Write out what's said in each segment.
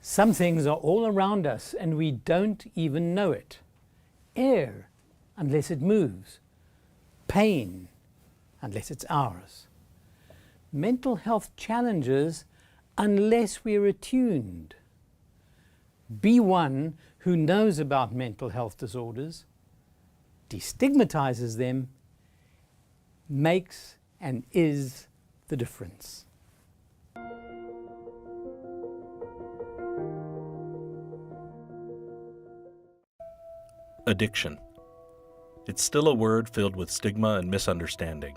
Some things are all around us and we don't even know it. Air, unless it moves. Pain, unless it's ours. Mental health challenges, unless we're attuned. Be one who knows about mental health disorders, destigmatizes them, makes and is the difference. Addiction. It's still a word filled with stigma and misunderstanding.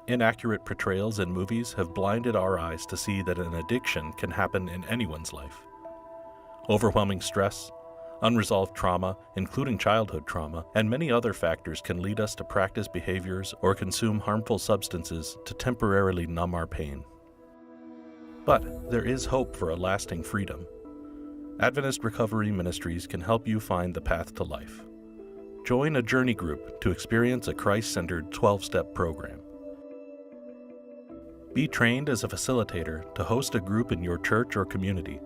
Inaccurate portrayals in movies have blinded our eyes to see that an addiction can happen in anyone's life. Overwhelming stress, unresolved trauma, including childhood trauma, and many other factors can lead us to practice behaviors or consume harmful substances to temporarily numb our pain. But there is hope for a lasting freedom. Adventist Recovery Ministries can help you find the path to life. Join a journey group to experience a Christ-centered 12-step program. Be trained as a facilitator to host a group in your church or community.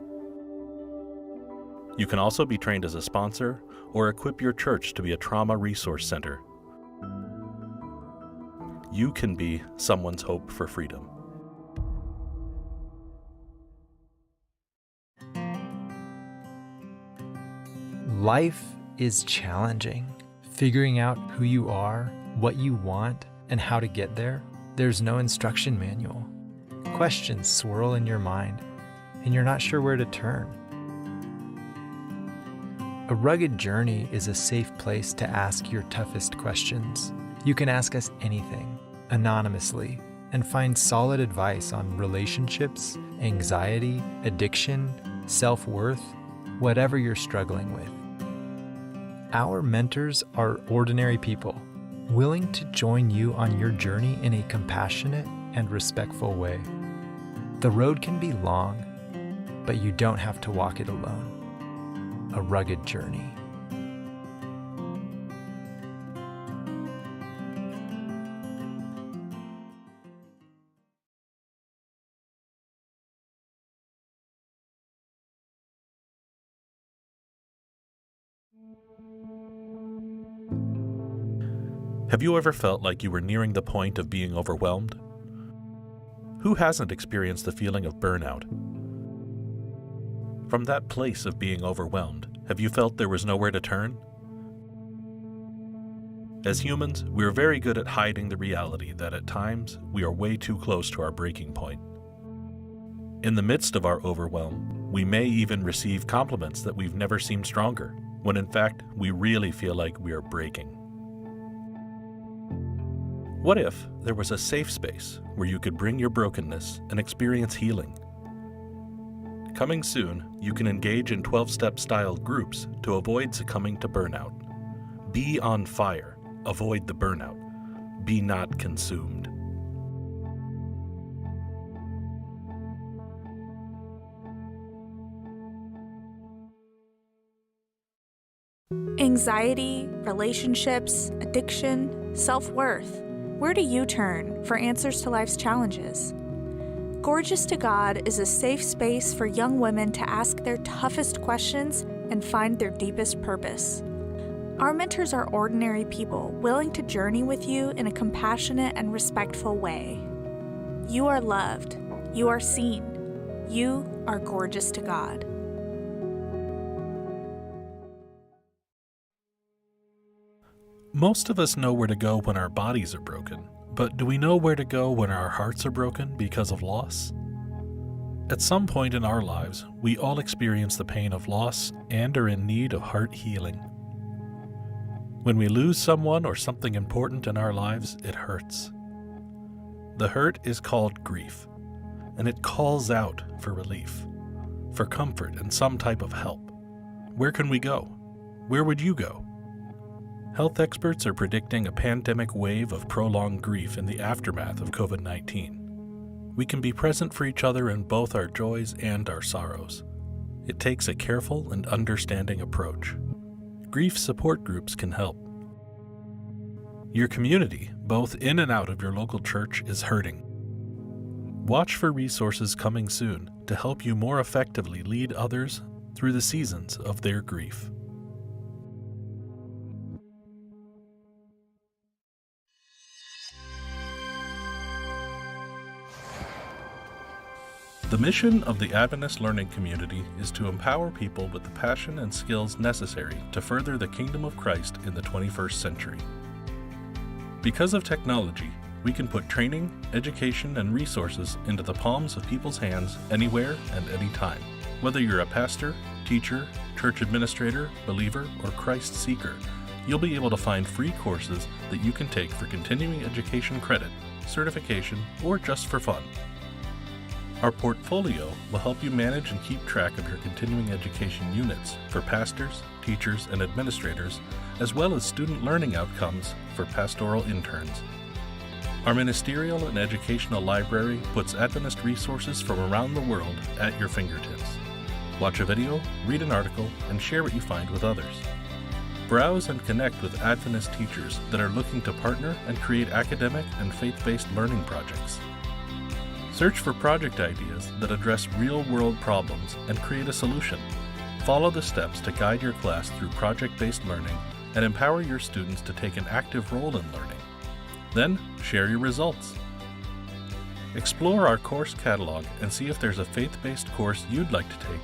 You can also be trained as a sponsor or equip your church to be a trauma resource center. You can be someone's hope for freedom. Life is challenging. Figuring out who you are, what you want, and how to get there, there's no instruction manual. Questions swirl in your mind, and you're not sure where to turn. A Rugged Journey is a safe place to ask your toughest questions. You can ask us anything, anonymously, and find solid advice on relationships, anxiety, addiction, self-worth, whatever you're struggling with. Our mentors are ordinary people, willing to join you on your journey in a compassionate and respectful way. The road can be long, but you don't have to walk it alone. A Rugged Journey. Have you ever felt like you were nearing the point of being overwhelmed? Who hasn't experienced the feeling of burnout? From that place of being overwhelmed, have you felt there was nowhere to turn? As humans, we are very good at hiding the reality that at times we are way too close to our breaking point. In the midst of our overwhelm, we may even receive compliments that we've never seemed stronger, when in fact we really feel like we are breaking. What if there was a safe space where you could bring your brokenness and experience healing? Coming soon, you can engage in 12-step style groups to avoid succumbing to burnout. Be on fire, avoid the burnout. Be not consumed. Anxiety, relationships, addiction, self-worth. Where do you turn for answers to life's challenges? Gorgeous to God is a safe space for young women to ask their toughest questions and find their deepest purpose. Our mentors are ordinary people willing to journey with you in a compassionate and respectful way. You are loved. You are seen. You are gorgeous to God. Most of us know where to go when our bodies are broken, but do we know where to go when our hearts are broken because of loss? At some point in our lives, we all experience the pain of loss and are in need of heart healing. When we lose someone or something important in our lives, it hurts. The hurt is called grief, and it calls out for relief, for comfort and some type of help. Where can we go? Where would you go? Health experts are predicting a pandemic wave of prolonged grief in the aftermath of COVID-19. We can be present for each other in both our joys and our sorrows. It takes a careful and understanding approach. Grief support groups can help. Your community, both in and out of your local church, is hurting. Watch for resources coming soon to help you more effectively lead others through the seasons of their grief. The mission of the Adventist Learning Community is to empower people with the passion and skills necessary to further the kingdom of Christ in the 21st century. Because of technology, we can put training, education, and resources into the palms of people's hands anywhere and anytime. Whether you're a pastor, teacher, church administrator, believer, or Christ seeker, you'll be able to find free courses that you can take for continuing education credit, certification, or just for fun. Our portfolio will help you manage and keep track of your continuing education units for pastors, teachers, and administrators, as well as student learning outcomes for pastoral interns. Our ministerial and educational library puts Adventist resources from around the world at your fingertips. Watch a video, read an article, and share what you find with others. Browse and connect with Adventist teachers that are looking to partner and create academic and faith-based learning projects. Search for project ideas that address real-world problems and create a solution. Follow the steps to guide your class through project-based learning and empower your students to take an active role in learning. Then, share your results. Explore our course catalog and see if there's a faith-based course you'd like to take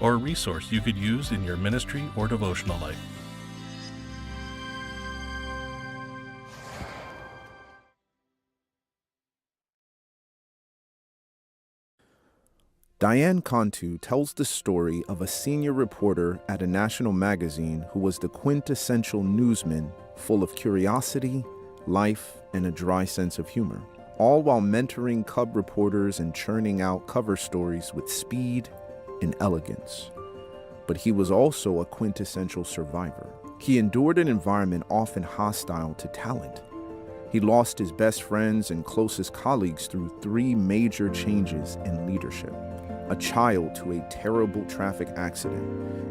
or a resource you could use in your ministry or devotional life. Diane Cantu tells the story of a senior reporter at a national magazine who was the quintessential newsman, full of curiosity, life, and a dry sense of humor, all while mentoring cub reporters and churning out cover stories with speed and elegance. But he was also a quintessential survivor. He endured an environment often hostile to talent. He lost his best friends and closest colleagues through 3 major changes in leadership: a child to a terrible traffic accident,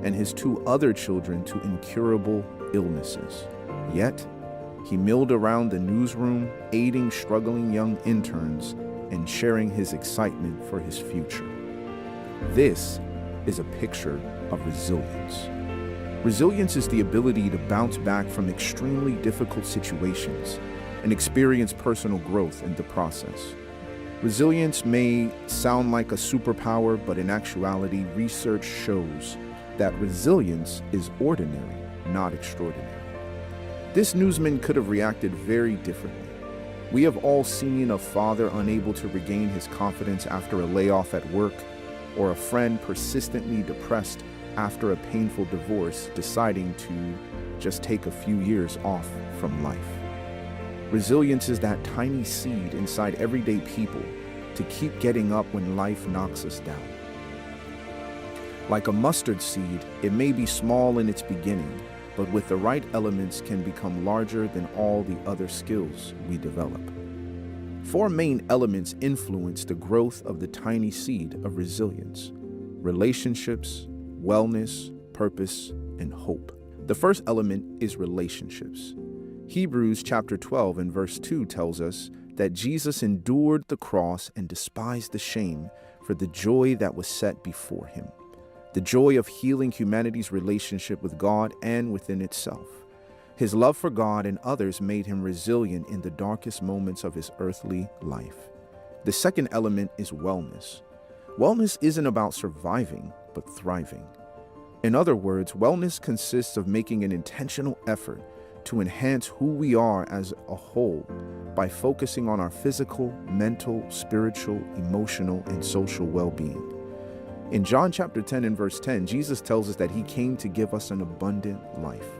and his 2 other children to incurable illnesses. Yet, he milled around the newsroom, aiding struggling young interns and sharing his excitement for his future. This is a picture of resilience. Resilience is the ability to bounce back from extremely difficult situations and experience personal growth in the process. Resilience may sound like a superpower, but in actuality, research shows that resilience is ordinary, not extraordinary. This newsman could have reacted very differently. We have all seen a father unable to regain his confidence after a layoff at work, or a friend persistently depressed after a painful divorce, deciding to just take a few years off from life. Resilience is that tiny seed inside everyday people to keep getting up when life knocks us down. Like a mustard seed, it may be small in its beginning, but with the right elements can become larger than all the other skills we develop. 4 main elements influence the growth of the tiny seed of resilience: relationships, wellness, purpose, and hope. The first element is relationships. Hebrews chapter 12 and verse 2 tells us that Jesus endured the cross and despised the shame for the joy that was set before him. The joy of healing humanity's relationship with God and within itself. His love for God and others made him resilient in the darkest moments of his earthly life. The second element is wellness. Wellness isn't about surviving, but thriving. In other words, wellness consists of making an intentional effort to enhance who we are as a whole by focusing on our physical, mental, spiritual, emotional, and social well-being. In John chapter 10 and verse 10, Jesus tells us that he came to give us an abundant life.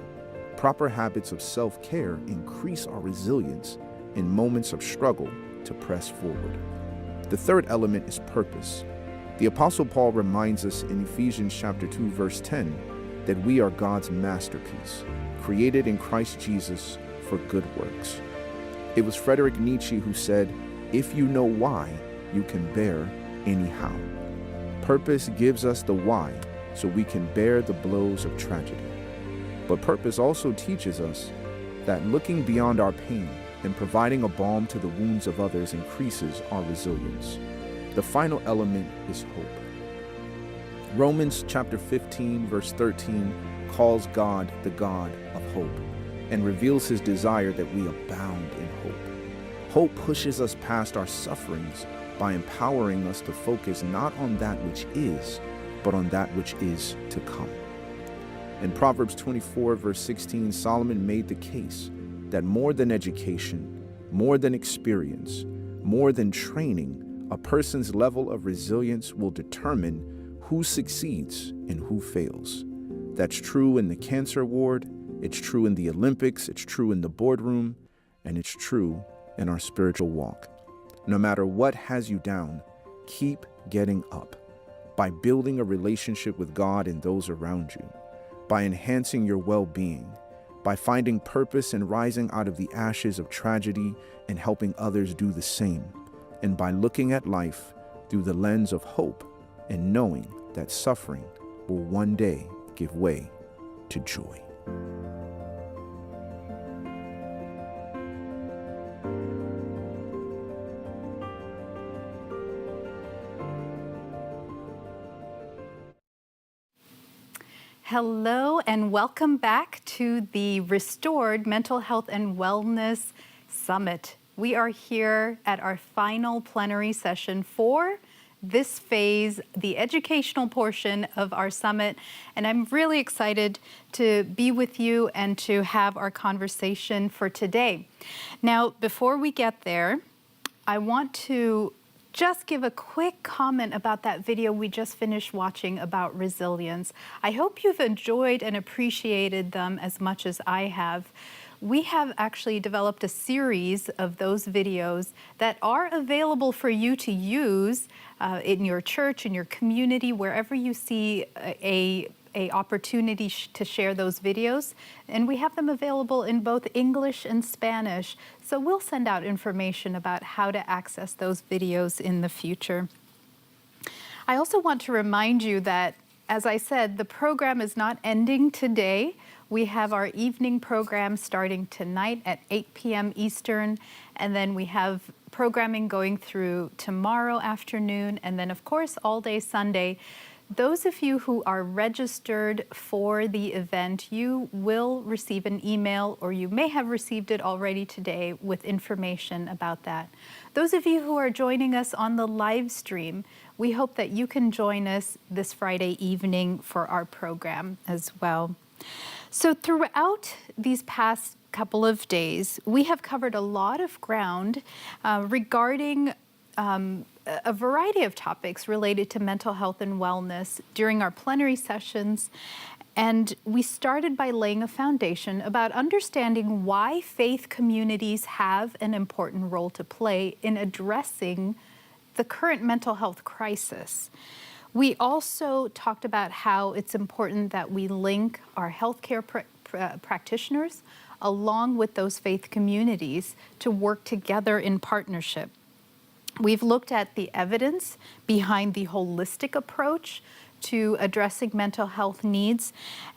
Proper habits of self-care increase our resilience in moments of struggle to press forward. The third element is purpose. The Apostle Paul reminds us in Ephesians chapter 2 verse 10 that we are God's masterpiece, created in Christ Jesus for good works. It was Friedrich Nietzsche who said, "If you know why, you can bear any how." Purpose gives us the why so we can bear the blows of tragedy. But purpose also teaches us that looking beyond our pain and providing a balm to the wounds of others increases our resilience. The final element is hope. Romans chapter 15, verse 13 calls God the God of hope and reveals his desire that we abound in hope. Hope pushes us past our sufferings by empowering us to focus not on that which is, but on that which is to come. In Proverbs 24, verse 16, Solomon made the case that more than education, more than experience, more than training, a person's level of resilience will determine who succeeds and who fails. That's true in the cancer ward, it's true in the Olympics, it's true in the boardroom, and it's true in our spiritual walk. No matter what has you down, keep getting up by building a relationship with God and those around you, by enhancing your well-being, by finding purpose and rising out of the ashes of tragedy and helping others do the same, and by looking at life through the lens of hope and knowing that suffering will one day give way to joy. Hello and welcome back to the Restored Mental Health and Wellness Summit. We are here at our final plenary session for this phase, the educational portion of our summit, and I'm really excited to be with you and to have our conversation for today. Now, before we get there, I want to just give a quick comment about that video we just finished watching about resilience. I hope you've enjoyed and appreciated them as much as I have. We have actually developed a series of those videos that are available for you to use in your church, in your community, wherever you see a opportunity to share those videos. And we have them available in both English and Spanish. So we'll send out information about how to access those videos in the future. I also want to remind you that, as I said, the program is not ending today. We have our evening program starting tonight at 8 p.m. Eastern, and then we have programming going through tomorrow afternoon, and then of course all day Sunday. Those of you who are registered for the event, you will receive an email, or you may have received it already today, with information about that. Those of you who are joining us on the live stream, we hope that you can join us this Friday evening for our program as well. So throughout these past couple of days, we have covered a lot of ground regarding a variety of topics related to mental health and wellness during our plenary sessions. And we started by laying a foundation about understanding why faith communities have an important role to play in addressing the current mental health crisis. We also talked about how it's important that we link our healthcare practitioners along with those faith communities to work together in partnership. We've looked at the evidence behind the holistic approach to addressing mental health needs,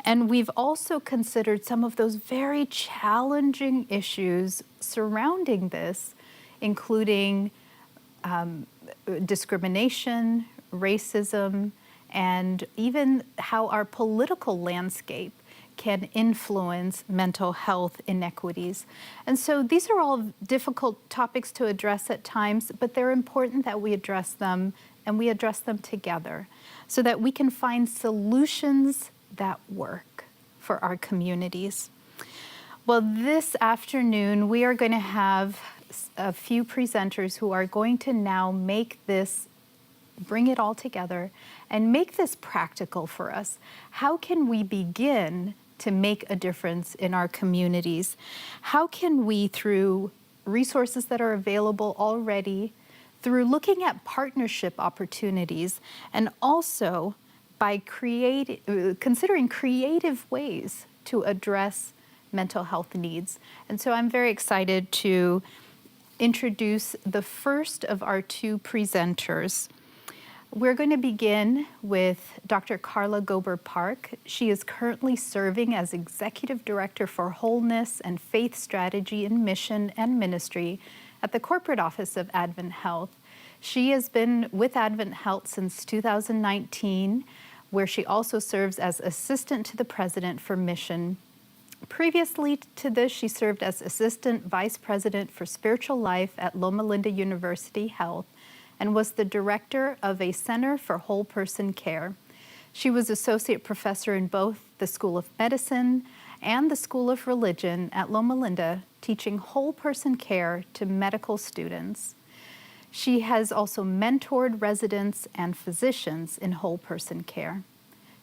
and we've also considered some of those very challenging issues surrounding this, including discrimination, racism, and even how our political landscape can influence mental health inequities. And so these are all difficult topics to address at times, but they're important that we address them, and we address them together so that we can find solutions that work for our communities. Well, this afternoon, we are going to have a few presenters who are going to now bring it all together and make this practical for us. How can we begin to make a difference in our communities? How can we, through resources that are available already, through looking at partnership opportunities, and also by considering creative ways to address mental health needs? And so I'm very excited to introduce the first of our two presenters. We're going to begin with Dr. Carla Gober-Park. She is currently serving as Executive Director for Wholeness and Faith Strategy and Mission and Ministry at the corporate office of Advent Health. She has been with Advent Health since 2019, where she also serves as assistant to the president for mission. Previously to this, she served as assistant vice president for spiritual life at Loma Linda University Health and was the director of a Center for Whole Person Care. She was associate professor in both the School of Medicine and the School of Religion at Loma Linda, teaching whole person care to medical students. She has also mentored residents and physicians in whole person care.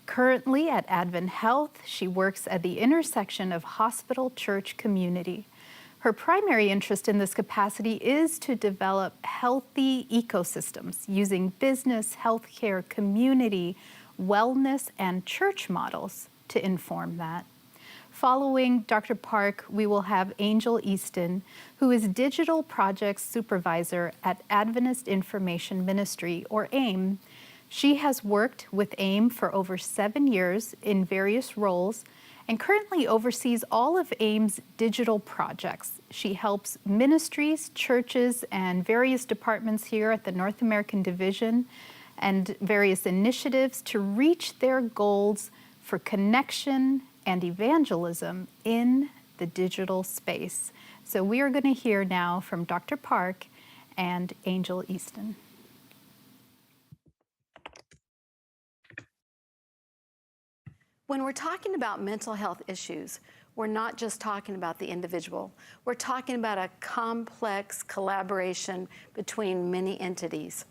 Currently at Advent Health, she works at the intersection of hospital-church community. Her primary interest in this capacity is to develop healthy ecosystems using business, healthcare, community, wellness, and church models to inform that. Following Dr. Park, we will have Angel Easton, who is Digital Projects Supervisor at Adventist Information Ministry, or AIM. She has worked with AIM for over 7 years in various roles and currently oversees all of AIM's digital projects. She helps ministries, churches, and various departments here at the North American Division and various initiatives to reach their goals for connection and evangelism in the digital space. So we are going to hear now from Dr. Park and Angel Easton. When we're talking about mental health issues, we're not just talking about the individual. We're talking about a complex collaboration between many entities.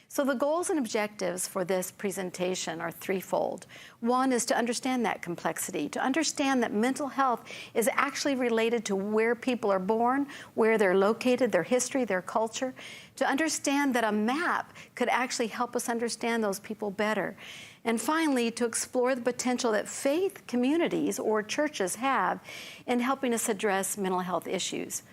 So the goals and objectives for this presentation are threefold. One is to understand that complexity, to understand that mental health is actually related to where people are born, where they're located, their history, their culture, to understand that a map could actually help us understand those people better. And finally, to explore the potential that faith communities or churches have in helping us address mental health issues.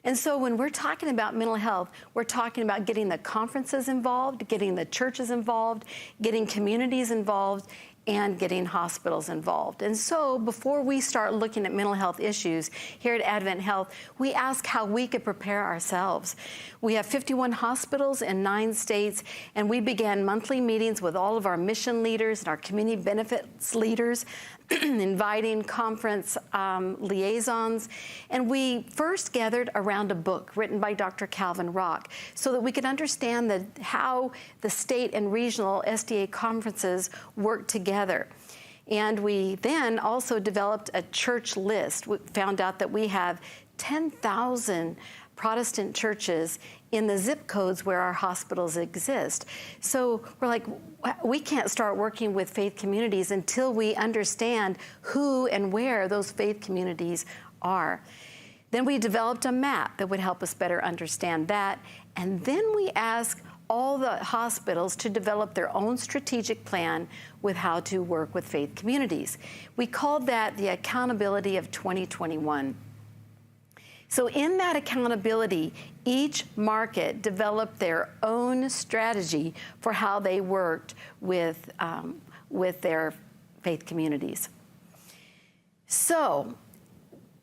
And so when we're talking about mental health, we're talking about getting the conferences involved, getting the churches involved, getting communities involved, and getting hospitals involved. And so before we start looking at mental health issues here at Advent Health, we ask how we could prepare ourselves. We have 51 hospitals in 9 states, and we began monthly meetings with all of our mission leaders and our community benefits leaders, inviting conference liaisons. And we first gathered around a book written by Dr. Calvin Rock so that we could understand how the state and regional SDA conferences work together. And we then also developed a church list. We found out that we have 10,000 Protestant churches in the zip codes where our hospitals exist. So we're like, we can't start working with faith communities until we understand who and where those faith communities are. Then we developed a map that would help us better understand that. And then we asked all the hospitals to develop their own strategic plan with how to work with faith communities. We called that the accountability of 2021. So in that accountability, each market developed their own strategy for how they worked with their faith communities. So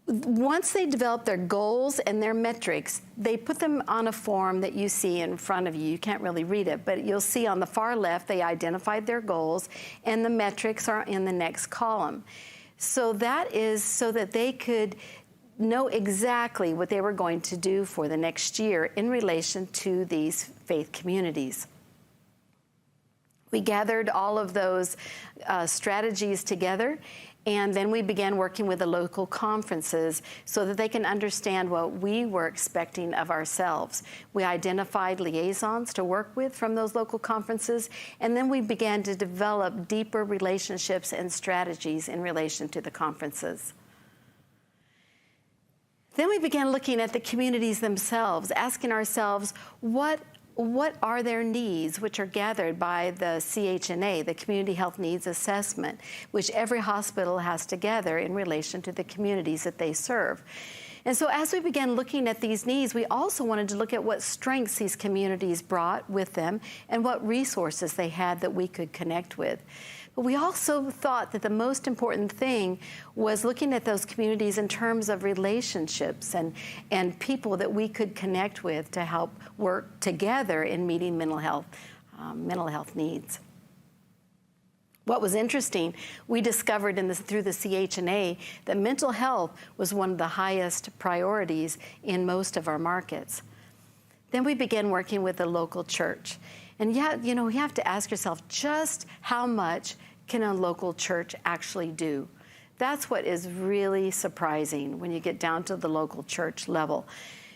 once they developed their goals and their metrics, they put them on a form that you see in front of you. You can't really read it, but you'll see on the far left, they identified their goals, and the metrics are in the next column. So that is so that they could know exactly what they were going to do for the next year in relation to these faith communities. We gathered all of those strategies together, and then we began working with the local conferences so that they can understand what we were expecting of ourselves. We identified liaisons to work with from those local conferences, and then we began to develop deeper relationships and strategies in relation to the conferences. Then we began looking at the communities themselves, asking ourselves, what are their needs, which are gathered by the CHNA, the Community Health Needs Assessment, which every hospital has to gather in relation to the communities that they serve. And so as we began looking at these needs, we also wanted to look at what strengths these communities brought with them and what resources they had that we could connect with. But we also thought that the most important thing was looking at those communities in terms of relationships and people that we could connect with to help work together in meeting mental health needs. What was interesting, we discovered through the CHNA that mental health was one of the highest priorities in most of our markets. Then we began working with the local church. And yet, you have to ask yourself, just how much can a local church actually do? That's what is really surprising when you get down to the local church level.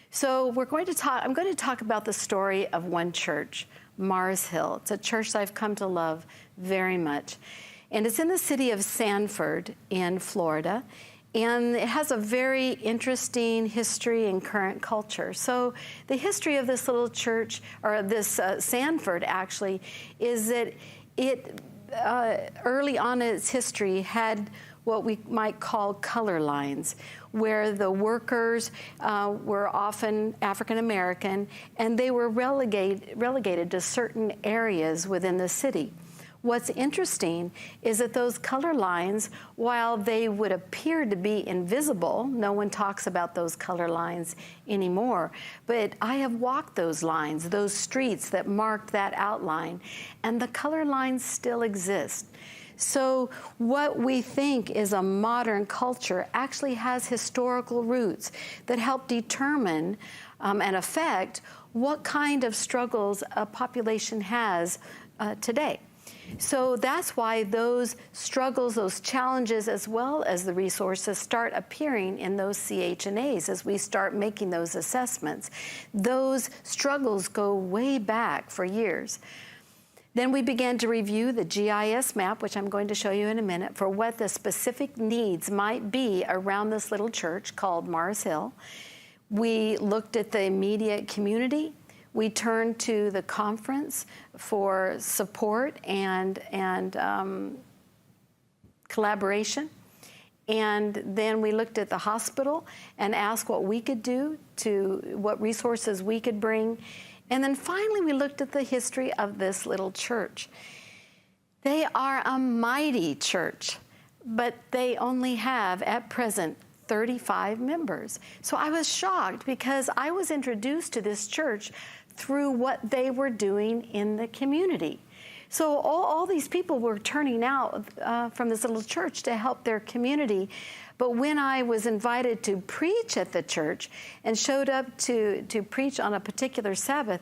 So I'm going to talk about the story of one church, Mars Hill. It's a church that I've come to love very much. And it's in the city of Sanford in Florida. And it has a very interesting history and current culture. So the history of this little church, or this Sanford actually, is that it early on in its history had what we might call color lines, where the workers were often African American, and they were relegated to certain areas within the city. What's interesting is that those color lines, while they would appear to be invisible, no one talks about those color lines anymore, but I have walked those lines, those streets that marked that outline, and the color lines still exist. So what we think is a modern culture actually has historical roots that help determine and affect what kind of struggles a population has today. So that's why those struggles, those challenges, as well as the resources start appearing in those CHNAs as we start making those assessments. Those struggles go way back for years. Then we began to review the GIS map, which I'm going to show you in a minute, for what the specific needs might be around this little church called Mars Hill. We looked at the immediate community. We turned to the conference for support and collaboration. And then we looked at the hospital and asked what we could do, what resources we could bring. And then finally, we looked at the history of this little church. They are a mighty church, but they only have, at present, 35 members. So I was shocked because I was introduced to this church through what they were doing in the community. So all these people were turning out from this little church to help their community. But when I was invited to preach at the church and showed up to preach on a particular Sabbath,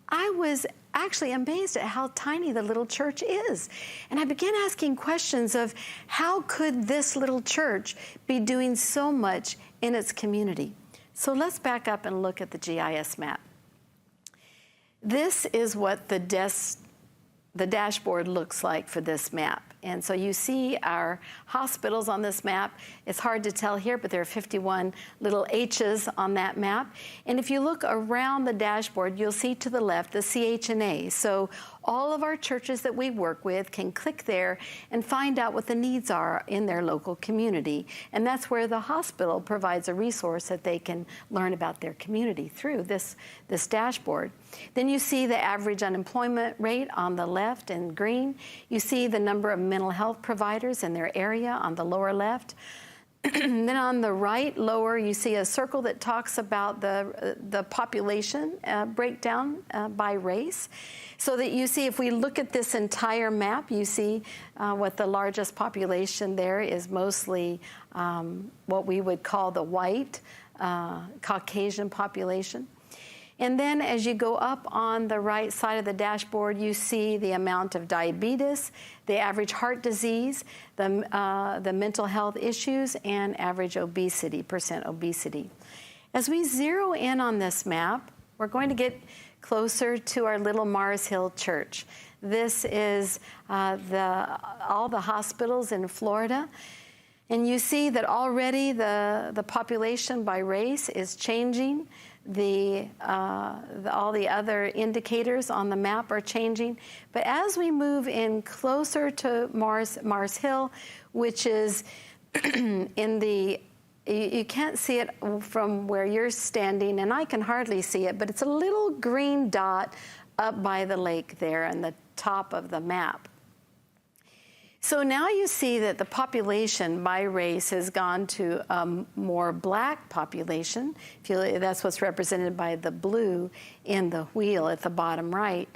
I was actually amazed at how tiny the little church is. And I began asking questions of how could this little church be doing so much in its community? So let's back up and look at the GIS map. This is what the dashboard looks like for this map. And so you see our hospitals on this map. It's hard to tell here, but there are 51 little H's on that map. And if you look around the dashboard, you'll see to the left the CHNA. So all of our churches that we work with can click there and find out what the needs are in their local community. And that's where the hospital provides a resource that they can learn about their community through this dashboard. Then you see the average unemployment rate on the left in green. You see the number of mental health providers in their area on the lower left. Then on the right, lower, you see a circle that talks about the population breakdown by race. So that you see, if we look at this entire map, you see what the largest population there is mostly what we would call the white Caucasian population. And then as you go up on the right side of the dashboard, you see the amount of diabetes, the average heart disease, the mental health issues, and average obesity, percent obesity. As we zero in on this map, we're going to get closer to our little Mars Hill Church. This is all the hospitals in Florida. And you see that already the population by race is changing. All the other indicators on the map are changing. But as we move in closer to Mars Hill, which is you can't see it from where you're standing, and I can hardly see it, but it's a little green dot up by the lake there on the top of the map. So now you see that the population by race has gone to a more black population. That's what's represented by the blue in the wheel at the bottom right.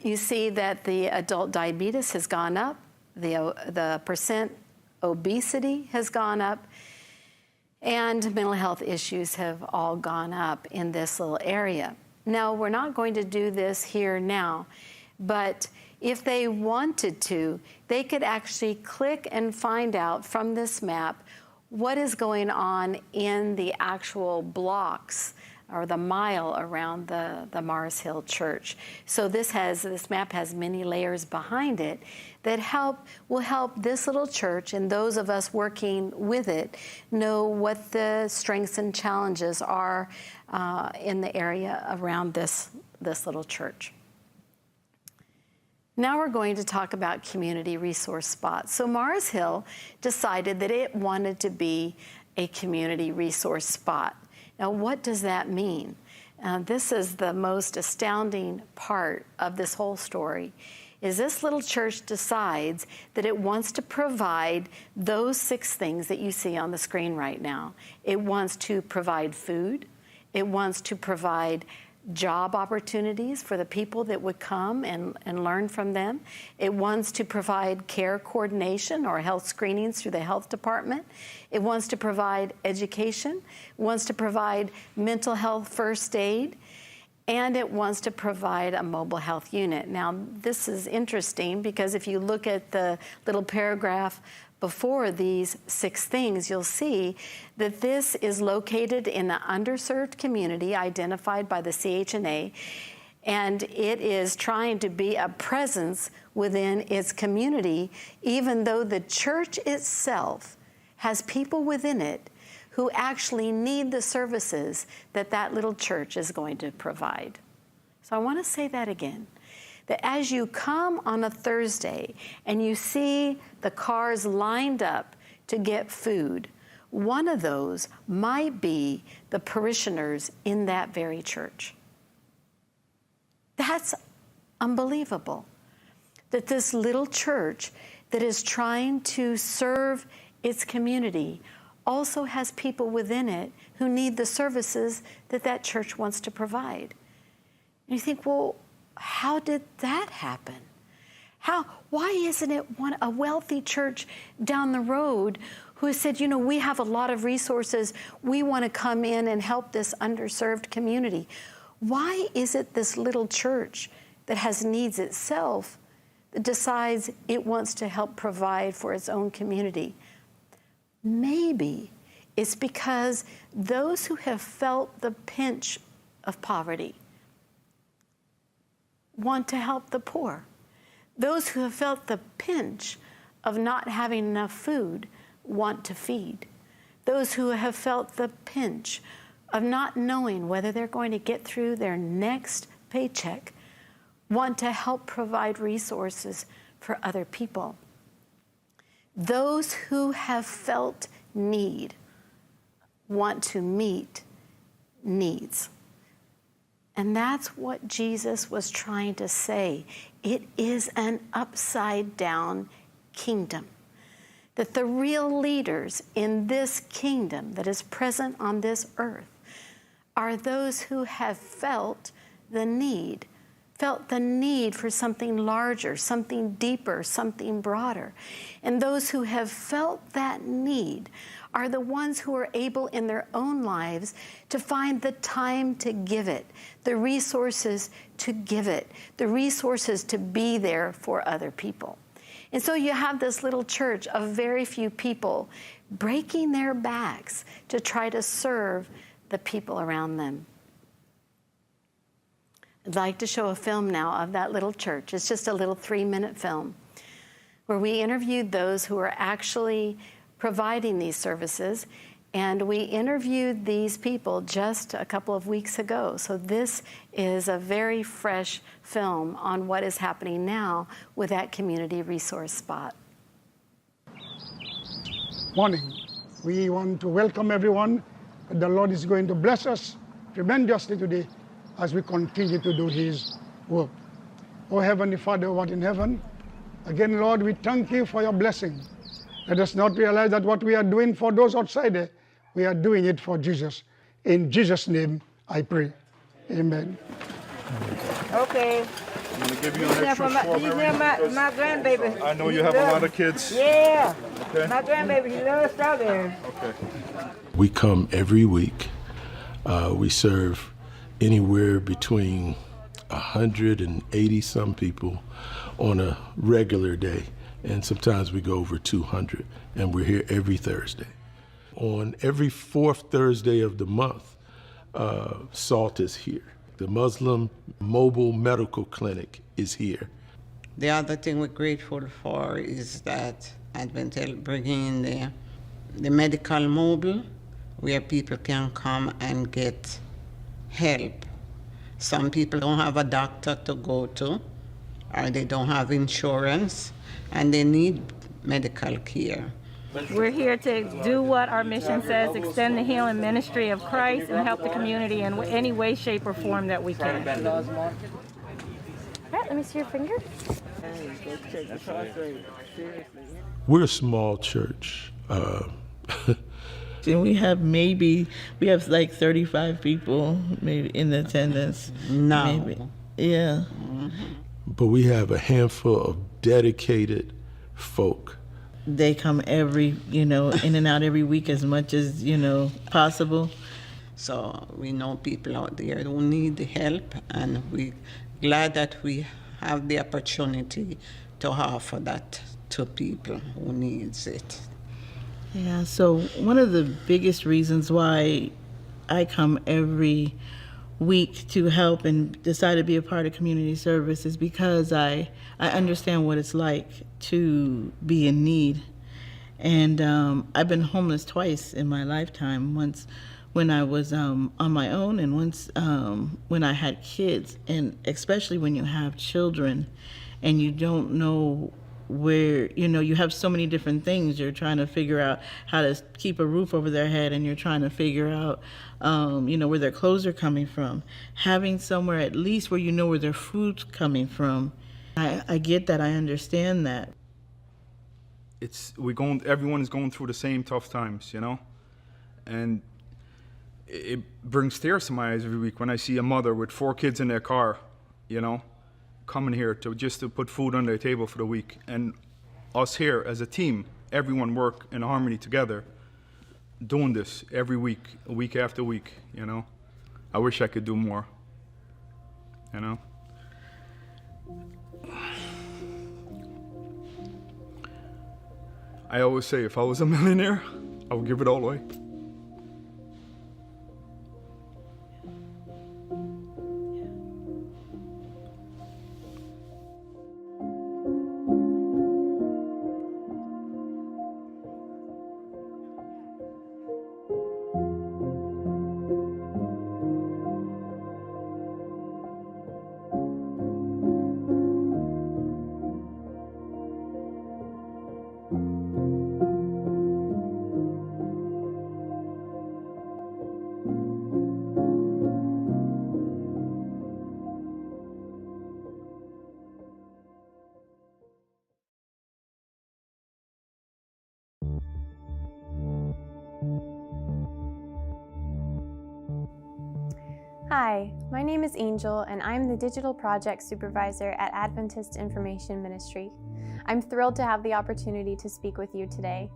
You see that the adult diabetes has gone up, the percent obesity has gone up, and mental health issues have all gone up in this little area. Now, we're not going to do this here now, but if they wanted to, they could actually click and find out from this map what is going on in the actual blocks or the mile around the Mars Hill Church. So this map has many layers behind it that will help this little church and those of us working with it know what the strengths and challenges are in the area around this little church. Now we're going to talk about community resource spots. So Mars Hill decided that it wanted to be a community resource spot. Now, what does that mean? This is the most astounding part of this whole story, is this little church decides that it wants to provide those 6 things that you see on the screen right now. It wants to provide food. It wants to provide job opportunities for the people that would come and learn from them. It wants to provide care coordination or health screenings through the health department. It wants to provide education. It wants to provide mental health first aid. And it wants to provide a mobile health unit. Now, this is interesting because if you look at the little paragraph before these 6 things, you'll see that this is located in the underserved community identified by the CHNA, and it is trying to be a presence within its community, even though the church itself has people within it who actually need the services that that little church is going to provide. So I want to say that again. That as you come on a Thursday and you see the cars lined up to get food, one of those might be the parishioners in that very church. That's unbelievable. That this little church that is trying to serve its community also has people within it who need the services that that church wants to provide. And you think, well, how did that happen? Why isn't it a wealthy church down the road who has said, we have a lot of resources, we want to come in and help this underserved community? Why is it this little church that has needs itself that decides it wants to help provide for its own community? Maybe it's because those who have felt the pinch of poverty want to help the poor. Those who have felt the pinch of not having enough food want to feed. Those who have felt the pinch of not knowing whether they're going to get through their next paycheck want to help provide resources for other people. Those who have felt need want to meet needs. And that's what Jesus was trying to say. It is an upside down kingdom. That the real leaders in this kingdom that is present on this earth are those who have felt the need for something larger, something deeper, something broader. And those who have felt that need are the ones who are able in their own lives to find the time to give it, the resources to give it, the resources to be there for other people. And so you have this little church of very few people breaking their backs to try to serve the people around them. I'd like to show a film now of that little church. It's just a little 3-minute film where we interviewed those who are actually providing these services, and we interviewed these people just a couple of weeks ago. So this is a very fresh film on what is happening now with that community resource spot. Morning. We want to welcome everyone. The Lord is going to bless us tremendously today as we continue to do His work. Oh, Heavenly Father, who art in heaven, again, Lord, we thank You for Your blessing. Let us not realize that what we are doing for those outside there, we are doing it for Jesus. In Jesus' name, I pray. Amen. Okay. I'm gonna give you an extra strawberry. My grandbaby. I know you have a lot of kids. Yeah. Okay. My grandbaby, he loves strawberries. Okay. We come every week. We serve anywhere between 180 some people on a regular day, and sometimes we go over 200, and we're here every Thursday. On every fourth Thursday of the month, SALT is here. The Muslim Mobile Medical Clinic is here. The other thing we're grateful for is that Advent bringing in the medical mobile where people can come and get help. Some people don't have a doctor to go to, or they don't have insurance, and they need medical care. We're here to do what our mission says, extend the healing ministry of Christ and help the community in any way, shape, or form that we can. All right, let me see your finger. We're a small church. And we have like 35 people maybe in attendance. No. Maybe. Yeah. But we have a handful of dedicated folk. They come in and out every week as much as, possible. So we know people out there who need the help, and we're glad that we have the opportunity to offer that to people who needs it. Yeah, so one of the biggest reasons why I come every week to help and decide to be a part of community service is because I understand what it's like to be in need. And I've been homeless twice in my lifetime, once when I was on my own and once when I had kids. And especially when you have children and you don't know where, you have so many different things. You're trying to figure out how to keep a roof over their head, and you're trying to figure out, where their clothes are coming from. Having somewhere at least where you know where their food's coming from. I get that, I understand that. Everyone is going through the same tough times, and it brings tears to my eyes every week when I see a mother with 4 kids in their car, coming here to put food on their table for the week. And us here as a team, everyone work in harmony together, doing this every week, week after week, I wish I could do more, I always say if I was a millionaire, I would give it all away. Hi, my name is Angel, and I'm the Digital Project Supervisor at Adventist Information Ministry. I'm thrilled to have the opportunity to speak with you today.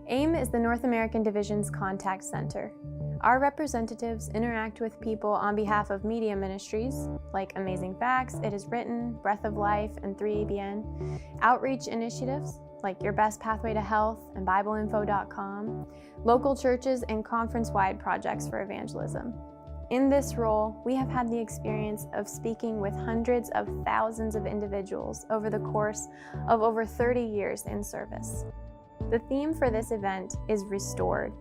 AIM is the North American Division's contact center. Our representatives interact with people on behalf of media ministries like Amazing Facts, It Is Written, Breath of Life, and 3ABN, outreach initiatives like Your Best Pathway to Health and BibleInfo.com, local churches, and conference-wide projects for evangelism. In this role, we have had the experience of speaking with hundreds of thousands of individuals over the course of over 30 years in service. The theme for this event is Restored,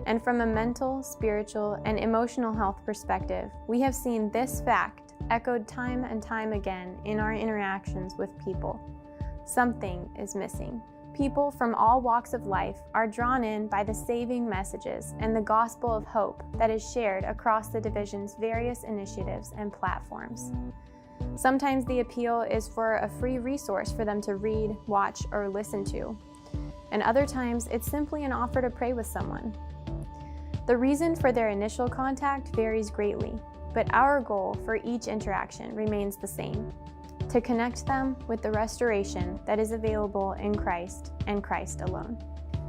and from a mental, spiritual, and emotional health perspective, we have seen this fact echoed time and time again in our interactions with people. Something is missing. People from all walks of life are drawn in by the saving messages and the gospel of hope that is shared across the division's various initiatives and platforms. Sometimes the appeal is for a free resource for them to read, watch, or listen to. And other times it's simply an offer to pray with someone. The reason for their initial contact varies greatly, but our goal for each interaction remains the same: to connect them with the restoration that is available in Christ and Christ alone.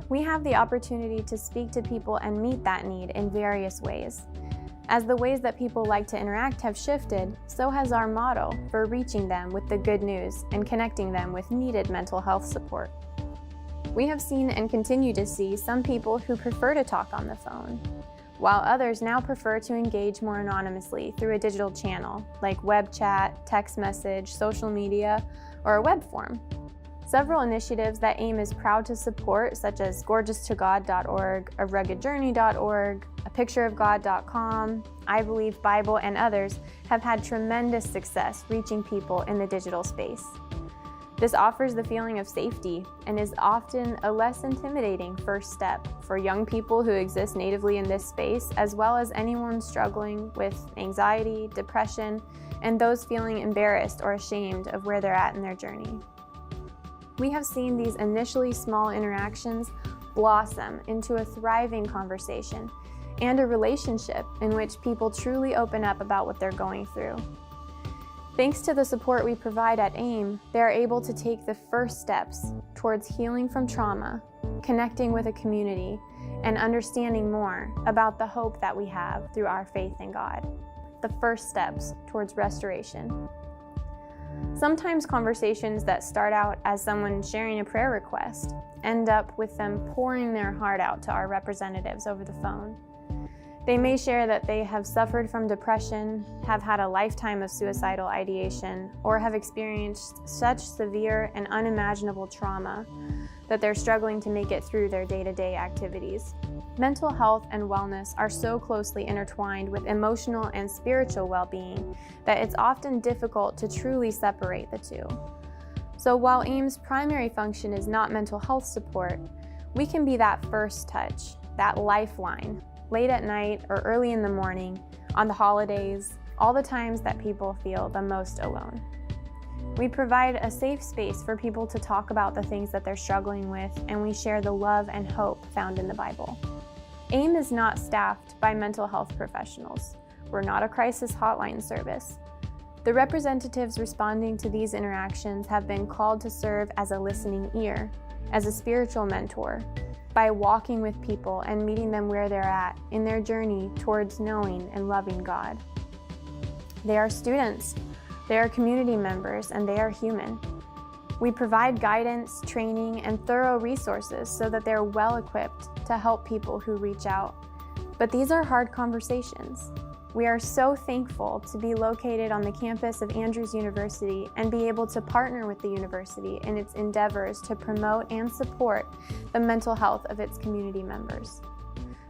We have the opportunity to speak to people and meet that need in various ways. As the ways that people like to interact have shifted, so has our model for reaching them with the good news and connecting them with needed mental health support. We have seen and continue to see some people who prefer to talk on the phone, while others now prefer to engage more anonymously through a digital channel like web chat, text message, social media, or a web form. Several initiatives that AIM is proud to support, such as gorgeoustogod.org, aruggedjourney.org, apictureofgod.com, I Believe Bible, and others, have had tremendous success reaching people in the digital space. This offers the feeling of safety and is often a less intimidating first step for young people who exist natively in this space, as well as anyone struggling with anxiety, depression, and those feeling embarrassed or ashamed of where they're at in their journey. We have seen these initially small interactions blossom into a thriving conversation and a relationship in which people truly open up about what they're going through. Thanks to the support we provide at AIM, they are able to take the first steps towards healing from trauma, connecting with a community, and understanding more about the hope that we have through our faith in God. The first steps towards restoration. Sometimes conversations that start out as someone sharing a prayer request end up with them pouring their heart out to our representatives over the phone. They may share that they have suffered from depression, have had a lifetime of suicidal ideation, or have experienced such severe and unimaginable trauma that they're struggling to make it through their day-to-day activities. Mental health and wellness are so closely intertwined with emotional and spiritual well-being that it's often difficult to truly separate the two. So while AIM's primary function is not mental health support, we can be that first touch, that lifeline, late at night or early in the morning, on the holidays, all the times that people feel the most alone. We provide a safe space for people to talk about the things that they're struggling with, and we share the love and hope found in the Bible. AIM is not staffed by mental health professionals. We're not a crisis hotline service. The representatives responding to these interactions have been called to serve as a listening ear, as a spiritual mentor, by walking with people and meeting them where they're at in their journey towards knowing and loving God. They are students, they are community members, and they are human. We provide guidance, training, and thorough resources so that they're well equipped to help people who reach out. But these are hard conversations. We are so thankful to be located on the campus of Andrews University and be able to partner with the university in its endeavors to promote and support the mental health of its community members.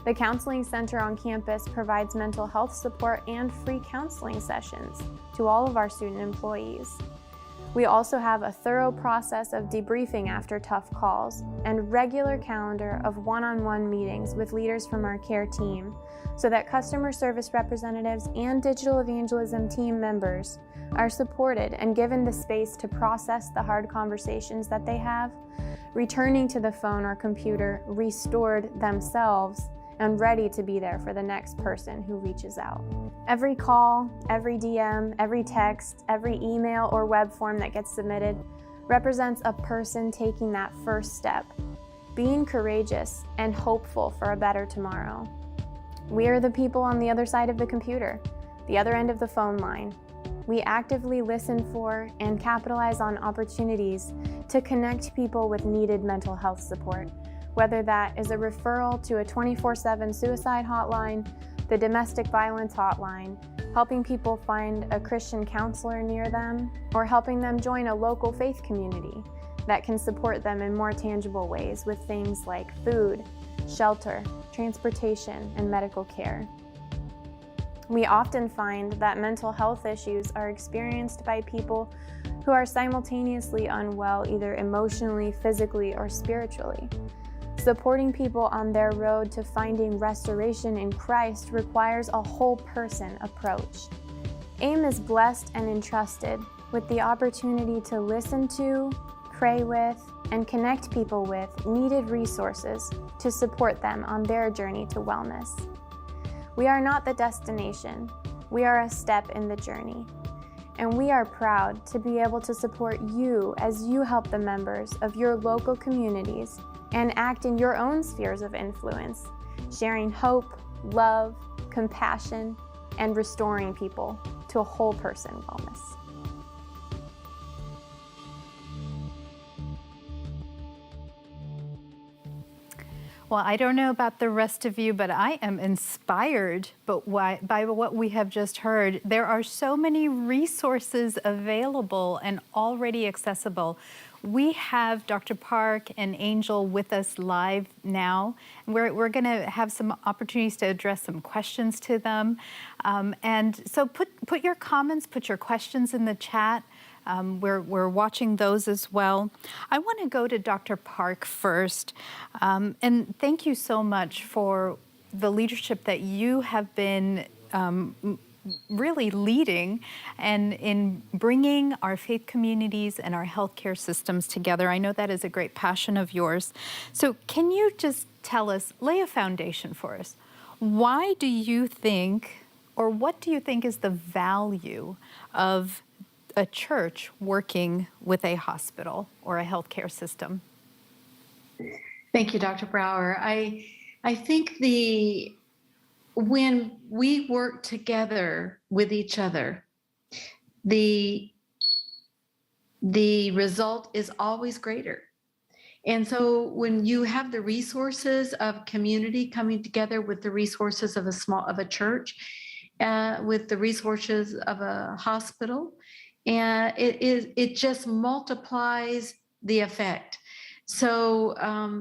The Counseling Center on campus provides mental health support and free counseling sessions to all of our student employees. We also have a thorough process of debriefing after tough calls and regular calendar of one-on-one meetings with leaders from our care team so that customer service representatives and digital evangelism team members are supported and given the space to process the hard conversations that they have, returning to the phone or computer restored themselves and ready to be there for the next person who reaches out. Every call, every DM, every text, every email or web form that gets submitted represents a person taking that first step, being courageous and hopeful for a better tomorrow. We are the people on the other side of the computer, the other end of the phone line. We actively listen for and capitalize on opportunities to connect people with needed mental health support, whether that is a referral to a 24/7 suicide hotline, the domestic violence hotline, helping people find a Christian counselor near them, or helping them join a local faith community that can support them in more tangible ways with things like food, shelter, transportation, and medical care. We often find that mental health issues are experienced by people who are simultaneously unwell, either emotionally, physically, or spiritually. Supporting people on their road to finding restoration in Christ requires a whole person approach. AIM is blessed and entrusted with the opportunity to listen to, pray with, and connect people with needed resources to support them on their journey to wellness. We are not the destination, we are a step in the journey. and we are proud to be able to support you as you help the members of your local communities and act in your own spheres of influence, sharing hope, love, compassion, and restoring people to a whole person wellness. Well, I don't know about the rest of you, but I am inspired by what we have just heard. There are so many resources available and already accessible. We have Dr. Park and Angel with us live now. We're going to have some opportunities to address some questions to them. And so put your comments, put your questions in the chat. We're watching those as well. I want to go to Dr. Park first. And thank you so much for the leadership that you have been really leading and in bringing our faith communities and our healthcare systems together. I know that is a great passion of yours. So can you just tell us, lay a foundation for us. Why do you think, or what do you think is the value of a church working with a hospital or a healthcare system? Thank you, Dr. Brower. I think when we work together with each other, the result is always greater. And so when you have the resources of community coming together with the resources of a church, with the resources of a hospital, and it just multiplies the effect. So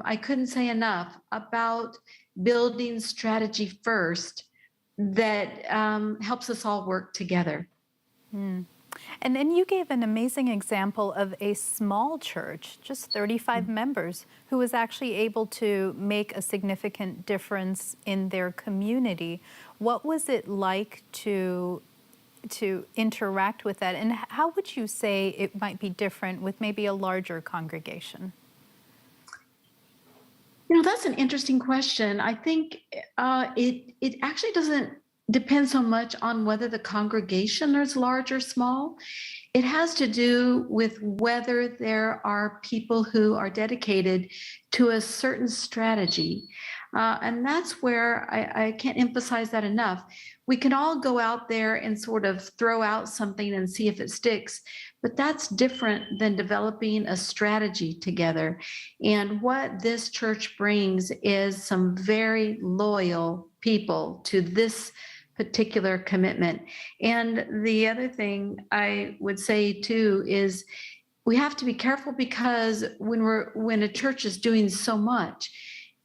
I couldn't say enough about building strategy first that helps us all work together. And then you gave an amazing example of a small church, just 35 members, who was actually able to make a significant difference in their community. What was it like to interact with that? And how would you say it might be different with maybe a larger congregation? You know, that's an interesting question. I think it actually doesn't depend so much on whether the congregation is large or small. It has to do with whether there are people who are dedicated to a certain strategy. And that's where I can't emphasize that enough. We can all go out there and sort of throw out something and see if it sticks, but that's different than developing a strategy together. And what this church brings is some very loyal people to this particular commitment. And the other thing I would say too is we have to be careful, because when a church is doing so much,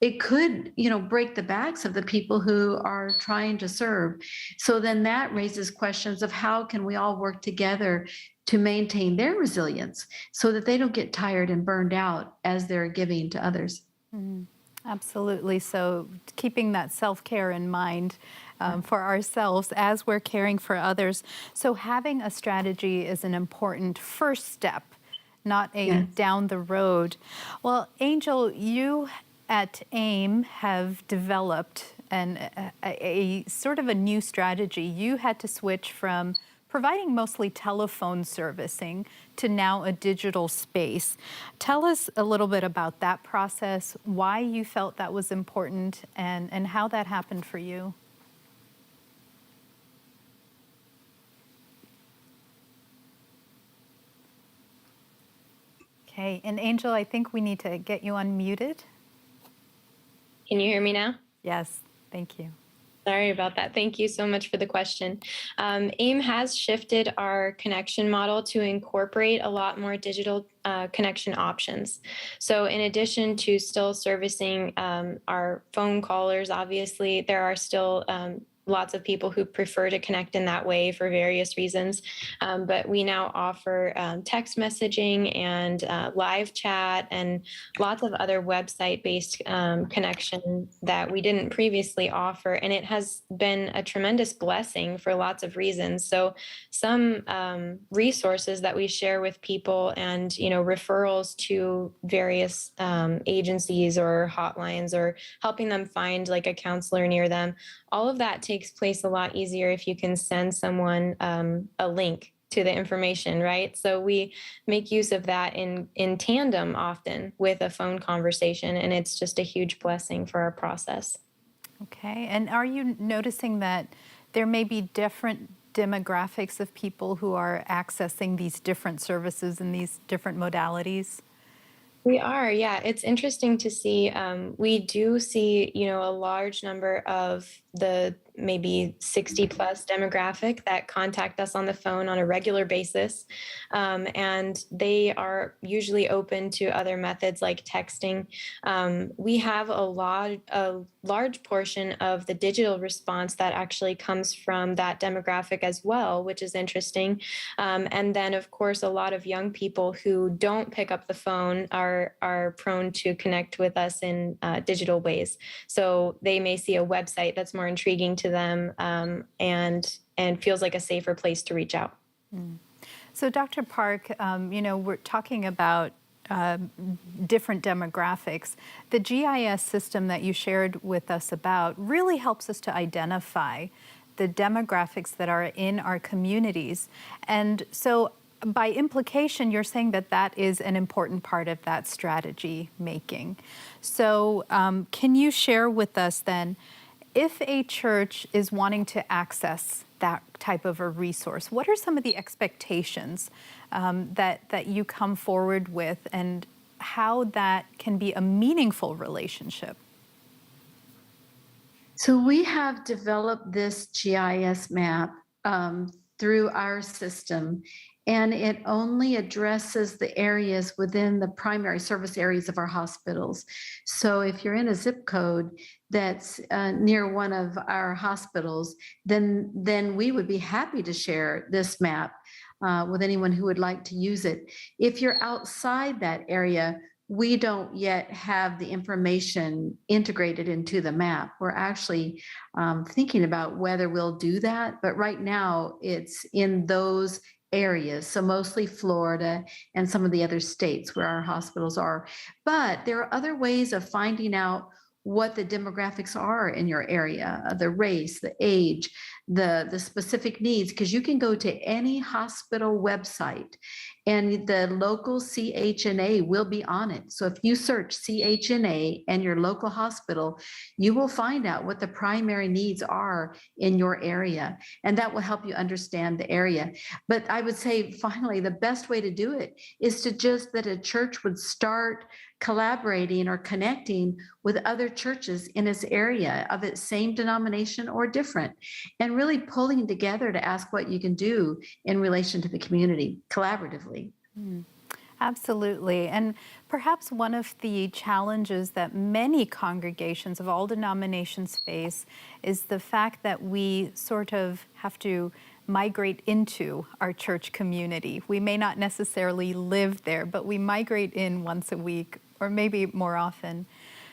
it could, break the backs of the people who are trying to serve. So then that raises questions of how can we all work together to maintain their resilience so that they don't get tired and burned out as they're giving to others. Absolutely. So keeping that self-care in mind for ourselves as we're caring for others. So having a strategy is an important first step, not a down the road. Well, Angel, you at AIM have developed a sort of a new strategy. You had to switch from providing mostly telephone servicing to now a digital space. Tell us a little bit about that process, why you felt that was important, and how that happened for you. Okay, and Angel, I think we need to get you unmuted. Can you hear me now? Yes, thank you. Sorry about that. Thank you so much for the question. AIM has shifted our connection model to incorporate a lot more digital connection options. So in addition to still servicing our phone callers, obviously, there are still lots of people who prefer to connect in that way for various reasons. But we now offer text messaging and live chat and lots of other website-based connection that we didn't previously offer. And it has been a tremendous blessing for lots of reasons. So some resources that we share with people and, referrals to various agencies or hotlines, or helping them find like a counselor near them, all of that takes place a lot easier if you can send someone a link to the information, right? So we make use of that in tandem often with a phone conversation, and it's just a huge blessing for our process. Okay, and are you noticing that there may be different demographics of people who are accessing these different services and these different modalities? We are, yeah. It's interesting to see. We do see, a large number of the maybe 60 plus demographic that contact us on the phone on a regular basis. And they are usually open to other methods like texting. We have a large portion of the digital response that actually comes from that demographic as well, which is interesting. And then, of course, a lot of young people who don't pick up the phone are prone to connect with us in digital ways. So they may see a website that's more intriguing to them, and feels like a safer place to reach out. So, Dr. Park, we're talking about different demographics. The GIS system that you shared with us about really helps us to identify the demographics that are in our communities. And so, by implication, you're saying that that is an important part of that strategy making. So, can you share with us then, if a church is wanting to access that type of a resource, what are some of the expectations that you come forward with, and how that can be a meaningful relationship? So we have developed this GIS map through our system, and it only addresses the areas within the primary service areas of our hospitals. So if you're in a zip code that's near one of our hospitals, then we would be happy to share this map with anyone who would like to use it. If you're outside that area, we don't yet have the information integrated into the map. We're actually thinking about whether we'll do that, but right now it's in those areas, so mostly Florida and some of the other states where our hospitals are. But there are other ways of finding out what the demographics are in your area, the race, the age, the specific needs, because you can go to any hospital website and the local CHNA will be on it. So if you search CHNA and your local hospital, you will find out what the primary needs are in your area, and that will help you understand the area. But I would say, finally, the best way to do it is to just that a church would start collaborating or connecting with other churches in its area of its same denomination or different, and really pulling together to ask what you can do in relation to the community collaboratively. Absolutely. And perhaps one of the challenges that many congregations of all denominations face is the fact that we sort of have to migrate into our church community. We may not necessarily live there, but we migrate in once a week or maybe more often.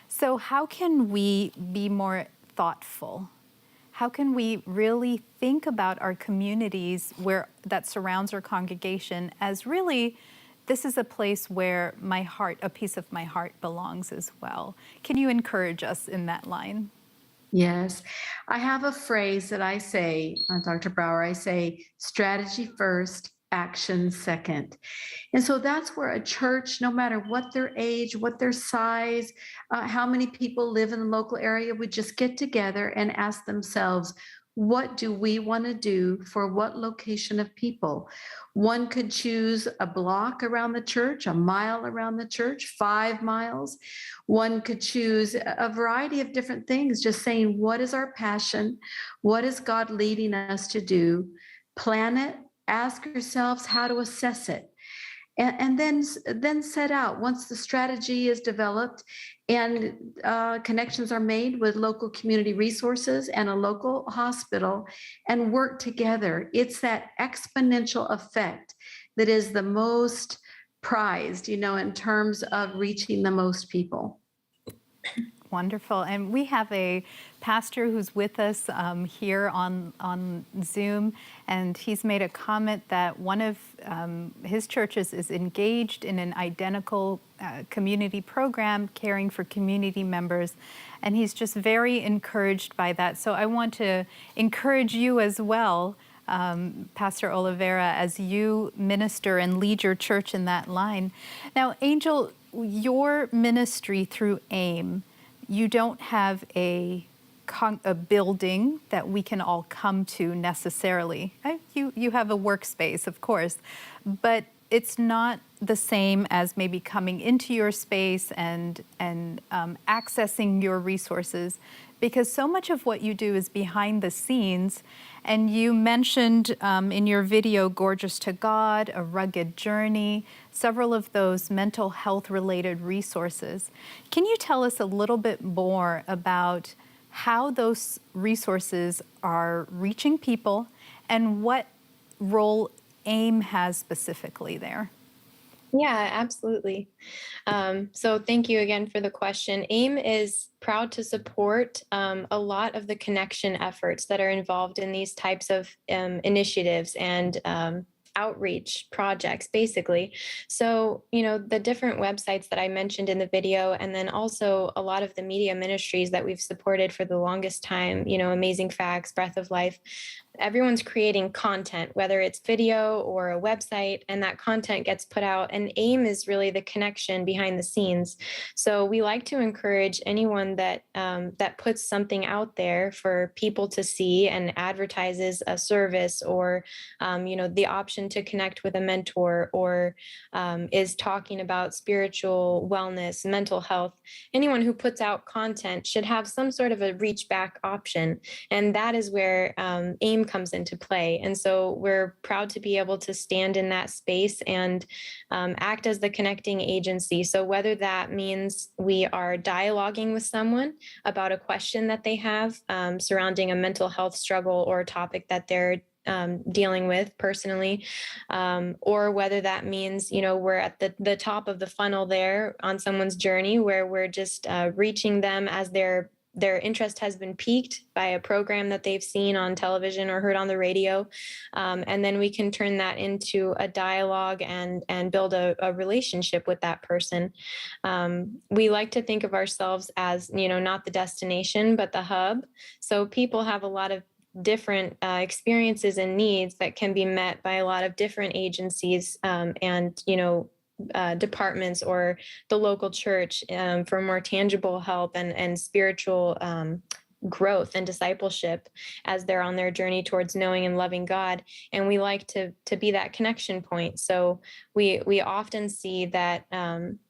So how can we be more thoughtful? How can we really think about our communities that surrounds our congregation as really, this is a place where my heart, a piece of my heart belongs as well? Can you encourage us in that line? Yes. I have a phrase that I say, Dr. Brower, I say, strategy first, action second. And so that's where a church, no matter what their age, what their size, how many people live in the local area, would just get together and ask themselves, what do we want to do for what location of people? One could choose a block around the church, a mile around the church, 5 miles. One could choose a variety of different things, just saying, what is our passion? What is God leading us to do? Plan it, ask yourselves how to assess it. And then set out once the strategy is developed and connections are made with local community resources and a local hospital, and work together. It's that exponential effect that is the most prized, in terms of reaching the most people. Wonderful. And we have a pastor who's with us here on Zoom, and he's made a comment that one of his churches is engaged in an identical community program, caring for community members, and he's just very encouraged by that. So I want to encourage you as well Pastor Oliveira, as you minister and lead your church in that line. Now, Angel, your ministry through AIM, you don't have a building that we can all come to necessarily. You have a workspace, of course, but it's not the same as maybe coming into your space and accessing your resources, because so much of what you do is behind the scenes. And you mentioned in your video, Gorgeous to God, A Rugged Journey, several of those mental health related resources. Can you tell us a little bit more about how those resources are reaching people and what role AIM has specifically there? Yeah, absolutely. So thank you again for the question. AIM is proud to support a lot of the connection efforts that are involved in these types of initiatives and outreach projects, basically. So, the different websites that I mentioned in the video, and then also a lot of the media ministries that we've supported for the longest time, Amazing Facts, Breath of Life, everyone's creating content, whether it's video or a website, and that content gets put out. And AIM is really the connection behind the scenes. So we like to encourage anyone that that puts something out there for people to see and advertises a service or, the option to connect with a mentor or is talking about spiritual wellness, mental health. Anyone who puts out content should have some sort of a reach back option. And that is where AIM comes into play. And so we're proud to be able to stand in that space and act as the connecting agency. So whether that means we are dialoguing with someone about a question that they have surrounding a mental health struggle or a topic that they're dealing with personally, or whether that means, we're at the top of the funnel there on someone's journey where we're just reaching them as their interest has been piqued by a program that they've seen on television or heard on the radio. And then we can turn that into a dialogue and build a relationship with that person. We like to think of ourselves as, not the destination, but the hub. So people have a lot of different experiences and needs that can be met by a lot of different agencies and, departments or the local church for more tangible help and spiritual growth and discipleship as they're on their journey towards knowing and loving God. And we like to be that connection point. So we often see that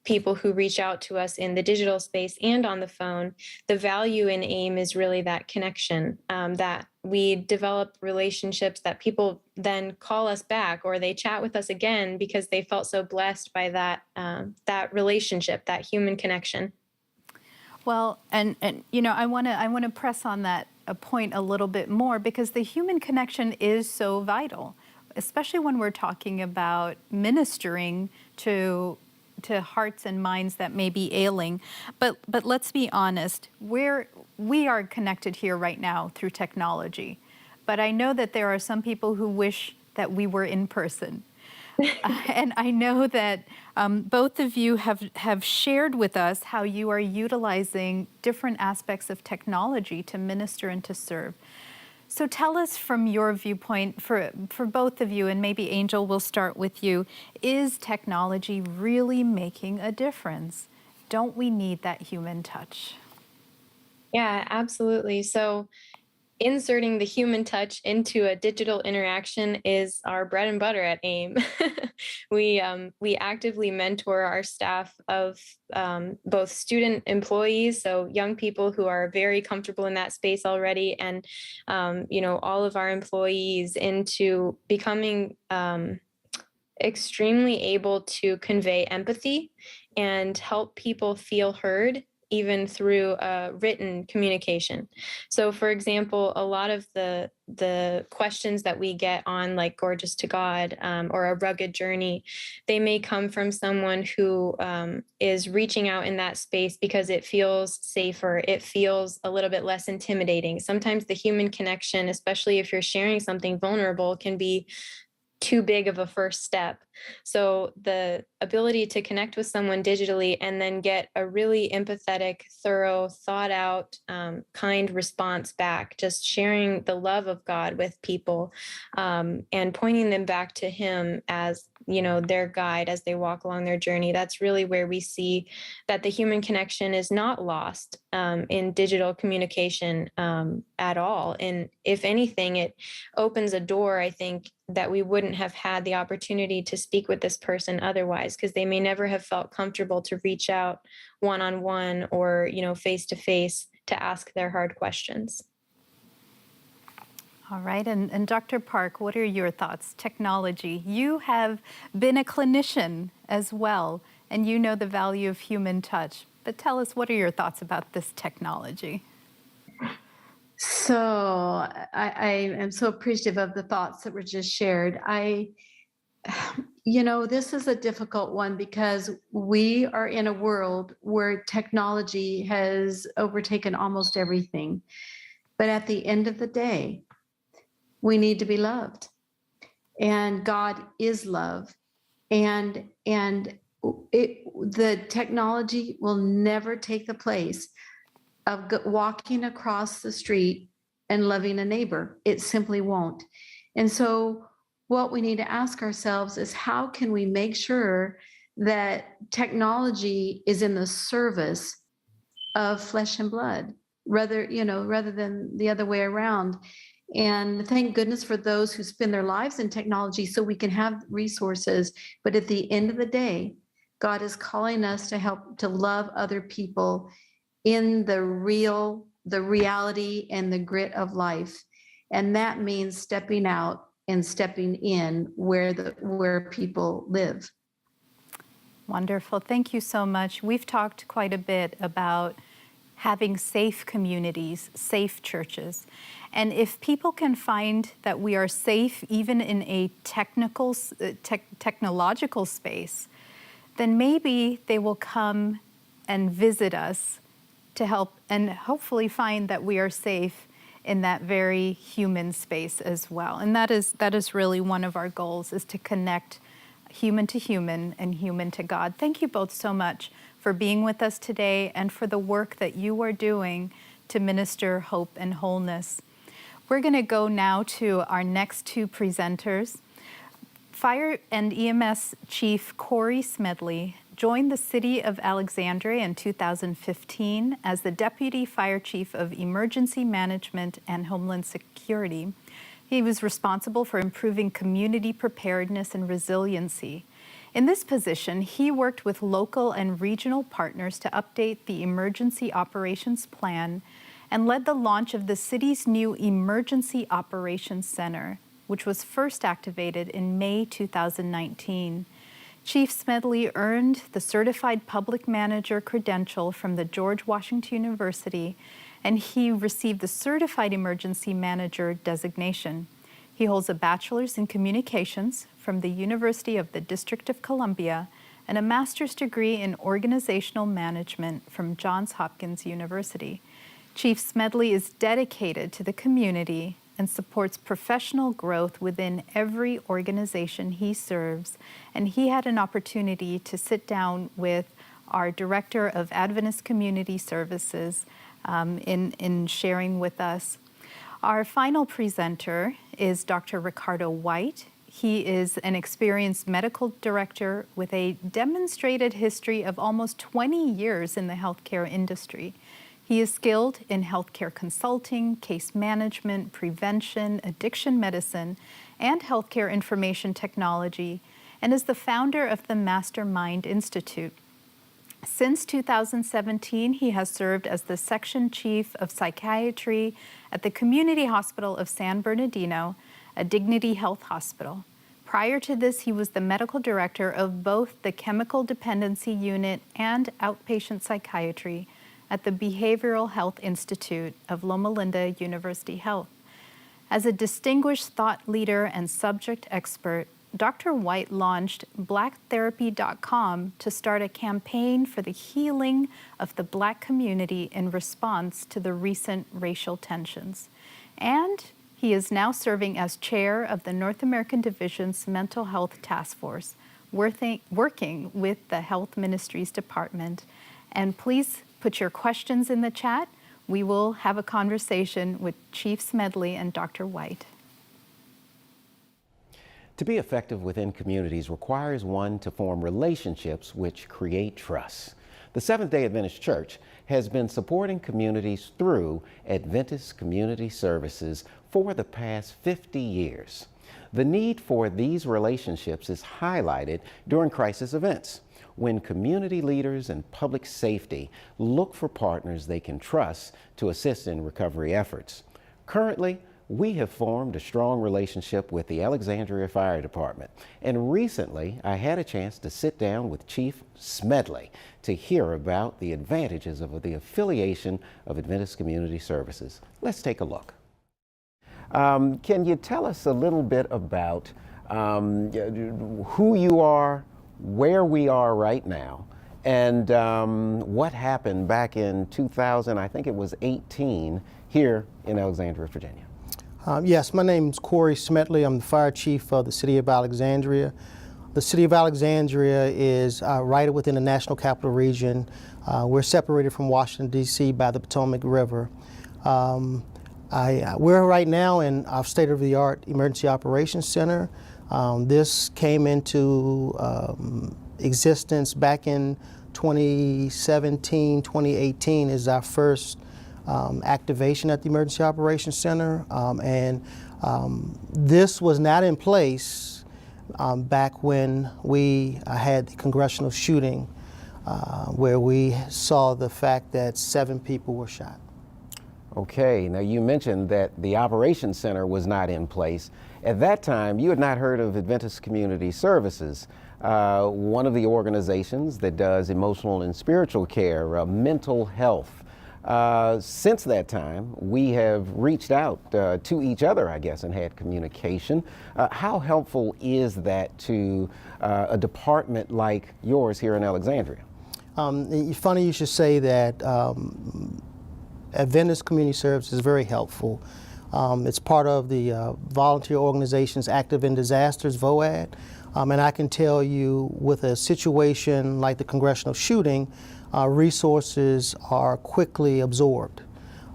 people who reach out to us in the digital space and on the phone, the value in AIM is really that connection, that we develop relationships that people then call us back or they chat with us again because they felt so blessed by that relationship, that human connection. Well, and I want to press on that point a little bit more, because the human connection is so vital, especially when we're talking about ministering to hearts and minds that may be ailing. But let's be honest, we are connected here right now through technology. But I know that there are some people who wish that we were in person. And I know that both of you have shared with us how you are utilizing different aspects of technology to minister and to serve. So tell us from your viewpoint, for both of you, and maybe Angel, we'll start with you, is technology really making a difference? Don't we need that human touch? Yeah, absolutely. So inserting the human touch into a digital interaction is our bread and butter at AIM. We actively mentor our staff of both student employees, so young people who are very comfortable in that space already, and all of our employees into becoming extremely able to convey empathy and help people feel heard, even through written communication. So for example, a lot of the questions that we get on like Gorgeous to God or A Rugged Journey, they may come from someone who is reaching out in that space because it feels safer, it feels a little bit less intimidating. Sometimes the human connection, especially if you're sharing something vulnerable, can be too big of a first step. So the ability to connect with someone digitally and then get a really empathetic, thorough, thought out, kind response back, just sharing the love of God with people, and pointing them back to Him as, their guide as they walk along their journey. That's really where we see that the human connection is not lost in digital communication at all. And if anything, it opens a door, I think, that we wouldn't have had the opportunity to speak with this person otherwise, because they may never have felt comfortable to reach out one-on-one or, face-to-face to ask their hard questions. All right, and Dr. Park, what are your thoughts? Technology. You have been a clinician as well, and you know the value of human touch. But tell us, what are your thoughts about this technology? So I am so appreciative of the thoughts that were just shared. This is a difficult one because we are in a world where technology has overtaken almost everything. But at the end of the day, we need to be loved. And God is love. And the technology will never take the place of walking across the street and loving a neighbor. It simply won't. And so what we need to ask ourselves is, how can we make sure that technology is in the service of flesh and blood, rather than the other way around? And thank goodness for those who spend their lives in technology so we can have resources. But at the end of the day, God is calling us to help to love other people in the reality and the grit of life. And that means stepping out and stepping in where people live. Wonderful. Thank you so much. We've talked quite a bit about having safe communities, safe churches. And if people can find that we are safe even in a technological space, then maybe they will come and visit us to help and hopefully find that we are safe in that very human space as well. And that is really one of our goals, is to connect human to human and human to God. Thank you both so much for being with us today and for the work that you are doing to minister hope and wholeness. We're going to go now to our next two presenters. Fire and EMS Chief Corey Smedley joined the City of Alexandria in 2015 as the Deputy Fire Chief of Emergency Management and Homeland Security. He was responsible for improving community preparedness and resiliency. In this position, he worked with local and regional partners to update the Emergency Operations Plan and led the launch of the city's new Emergency Operations Center, which was first activated in May 2019. Chief Smedley earned the Certified Public Manager credential from the George Washington University, and he received the Certified Emergency Manager designation. He holds a bachelor's in communications from the University of the District of Columbia and a master's degree in organizational management from Johns Hopkins University. Chief Smedley is dedicated to the community and supports professional growth within every organization he serves. And he had an opportunity to sit down with our Director of Adventist Community Services in sharing with us. Our final presenter is Dr. Ricardo White. He is an experienced medical director with a demonstrated history of almost 20 years in the healthcare industry. He is skilled in healthcare consulting, case management, prevention, addiction medicine, and healthcare information technology, and is the founder of the Mastermind Institute. Since 2017, he has served as the Section Chief of Psychiatry at the Community Hospital of San Bernardino, a Dignity Health hospital. Prior to this, he was the medical director of both the Chemical Dependency Unit and Outpatient Psychiatry at the Behavioral Health Institute of Loma Linda University Health. As a distinguished thought leader and subject expert, Dr. White launched blacktherapy.com to start a campaign for the healing of the Black community in response to the recent racial tensions. And he is now serving as chair of the North American Division's Mental Health Task Force, working with the Health Ministries Department. And please put your questions in the chat. We will have a conversation with Chief Smedley and Dr. White. To be effective within communities requires one to form relationships which create trust. The Seventh-day Adventist Church has been supporting communities through Adventist Community Services for the past 50 years. The need for these relationships is highlighted during crisis events, when community leaders and public safety look for partners they can trust to assist in recovery efforts. Currently, we have formed a strong relationship with the Alexandria Fire Department, and recently I had a chance to sit down with Chief Smedley to hear about the advantages of the affiliation of Adventist Community Services. Let's take a look. Can you tell us a little bit about who you are, where we are right now, and what happened back in 2000, I think it was 18, here in Alexandria, Virginia? Yes, my name is Corey Smedley. I'm the fire chief of the City of Alexandria. The City of Alexandria is right within the National Capital Region. We're separated from Washington, D.C. by the Potomac River. We're right now in our state-of-the-art Emergency Operations Center. This came into existence back in 2017, 2018 is our first activation at the Emergency Operations Center, and this was not in place back when we had the congressional shooting where we saw the fact that 7 people were shot. Okay, now you mentioned that the Operations Center was not in place. At that time, you had not heard of Adventist Community Services, one of the organizations that does emotional and spiritual care, mental health. Since that time, we have reached out to each other, I guess, and had communication. How helpful is that to a department like yours here in Alexandria? Funny you should say that. Adventist Community Service is very helpful. It's part of the volunteer organizations Active in Disasters, VOAD, and I can tell you with a situation like the congressional shooting, resources are quickly absorbed.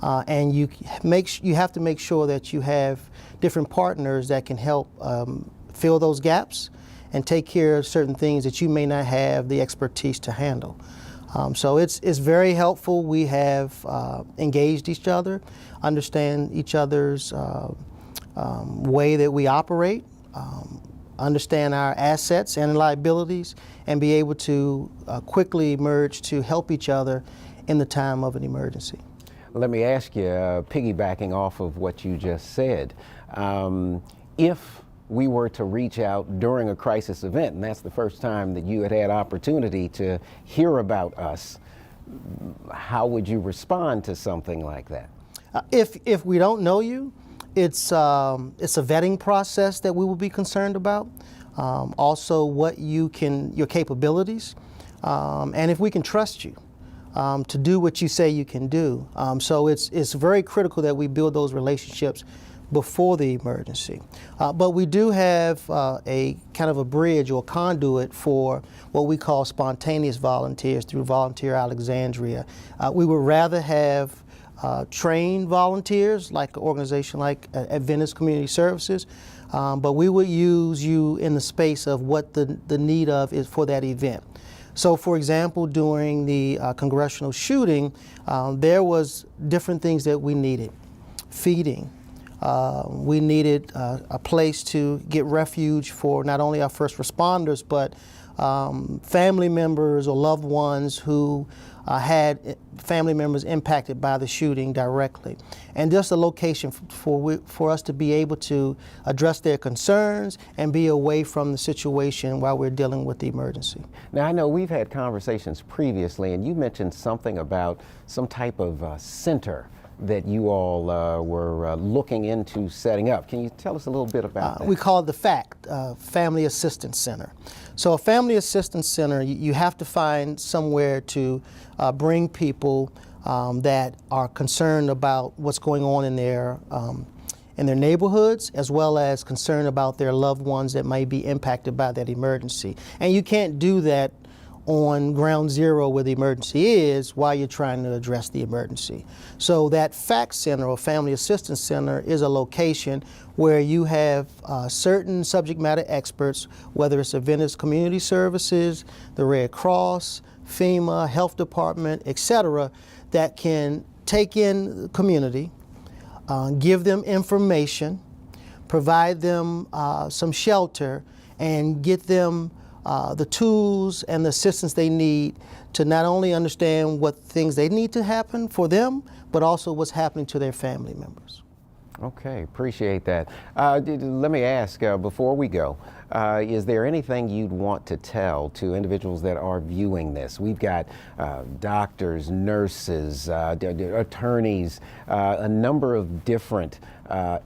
And you have to make sure that you have different partners that can help fill those gaps and take care of certain things that you may not have the expertise to handle. So it's very helpful. We have engaged each other, understand each other's way that we operate, understand our assets and liabilities, and be able to quickly merge to help each other in the time of an emergency. Let me ask you, piggybacking off of what you just said, if we were to reach out during a crisis event, and that's the first time that you had opportunity to hear about us, how would you respond to something like that? If we don't know you, it's a vetting process that we will be concerned about. Also, what your capabilities, and if we can trust you to do what you say you can do. So it's very critical that we build those relationships before the emergency. But we do have a kind of a bridge or conduit for what we call spontaneous volunteers through Volunteer Alexandria. We would rather have trained volunteers like an organization like Adventist Community Services, but we would use you in the space of what the need of is for that event. So for example, during the congressional shooting, there was different things that we needed. Feeding. We needed a place to get refuge for not only our first responders, but family members or loved ones who had family members impacted by the shooting directly. And just a location for us to be able to address their concerns and be away from the situation while we're dealing with the emergency. Now, I know we've had conversations previously, and you mentioned something about some type of center that you all were looking into setting up. Can you tell us a little bit about that? We call it the FACT, Family Assistance Center. So a Family Assistance Center, you have to find somewhere to bring people that are concerned about what's going on in in their neighborhoods, as well as concern about their loved ones that might be impacted by that emergency. And you can't do that on ground zero where the emergency is while you're trying to address the emergency. So that FACT Center or Family Assistance Center is a location where you have certain subject matter experts, whether it's Adventist Community Services, the Red Cross, FEMA, Health Department, etc., that can take in the community, give them information, provide them some shelter, and get them the tools and the assistance they need to not only understand what things they need to happen for them, but also what's happening to their family members. Okay, appreciate that. Let me ask, before we go, is there anything you'd want to tell to individuals that are viewing this? We've got doctors, nurses, attorneys, a number of different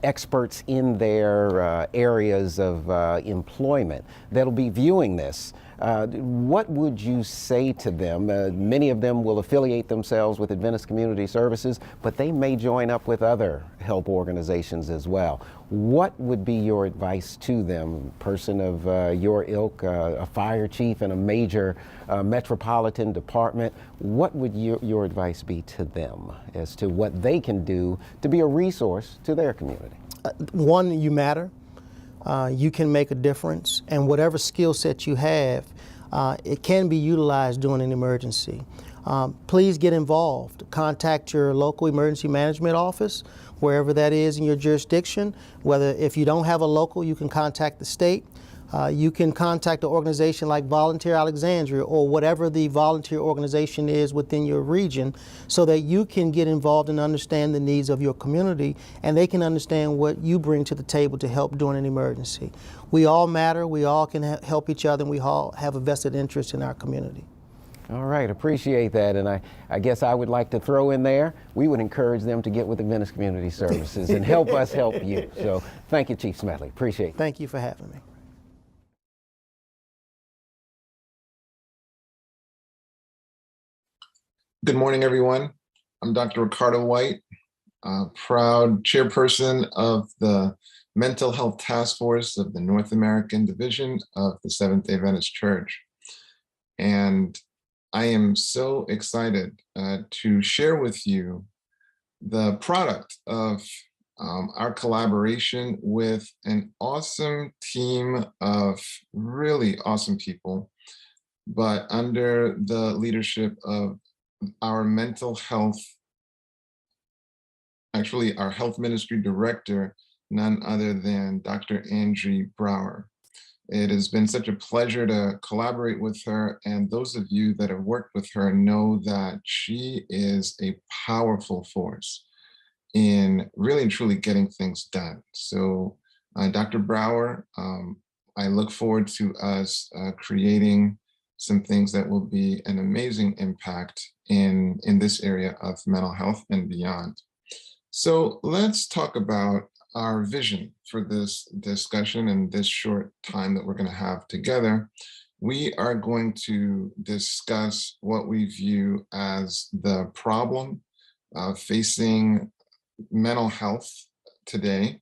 experts in their areas of employment that'll be viewing this. What would you say to them? Many of them will affiliate themselves with Adventist Community Services, but they may join up with other help organizations as well. What would be your advice to them, person of your ilk, a fire chief in a major metropolitan department? What would your advice be to them as to what they can do to be a resource to their community? One, you matter. You can make a difference, and whatever skill set you have, it can be utilized during an emergency. Please get involved. Contact your local emergency management office, wherever that is in your jurisdiction. Whether if you don't have a local, you can contact the state. You can contact an organization like Volunteer Alexandria or whatever the volunteer organization is within your region, so that you can get involved and understand the needs of your community, and they can understand what you bring to the table to help during an emergency. We all matter, we all can help each other, and we all have a vested interest in our community. All right, appreciate that. And I guess I would like to throw in there, we would encourage them to get with Adventist Community Services and help us help you. So thank you, Chief Smedley. Appreciate it. Thank you for having me. Good morning, everyone. I'm Dr. Ricardo White, proud chairperson of the Mental Health Task Force of the North American Division of the Seventh-day Adventist Church. And I am so excited to share with you the product of our collaboration with an awesome team of really awesome people, but under the leadership of our mental health, actually our health ministry director, none other than Dr. Angie Brower. It has been such a pleasure to collaborate with her, and those of you that have worked with her know that she is a powerful force in really and truly getting things done. So Dr. Brower, I look forward to us creating some things that will be an amazing impact in this area of mental health and beyond. So let's talk about our vision for this discussion and this short time that we're going to have together. We are going to discuss what we view as the problem facing mental health today.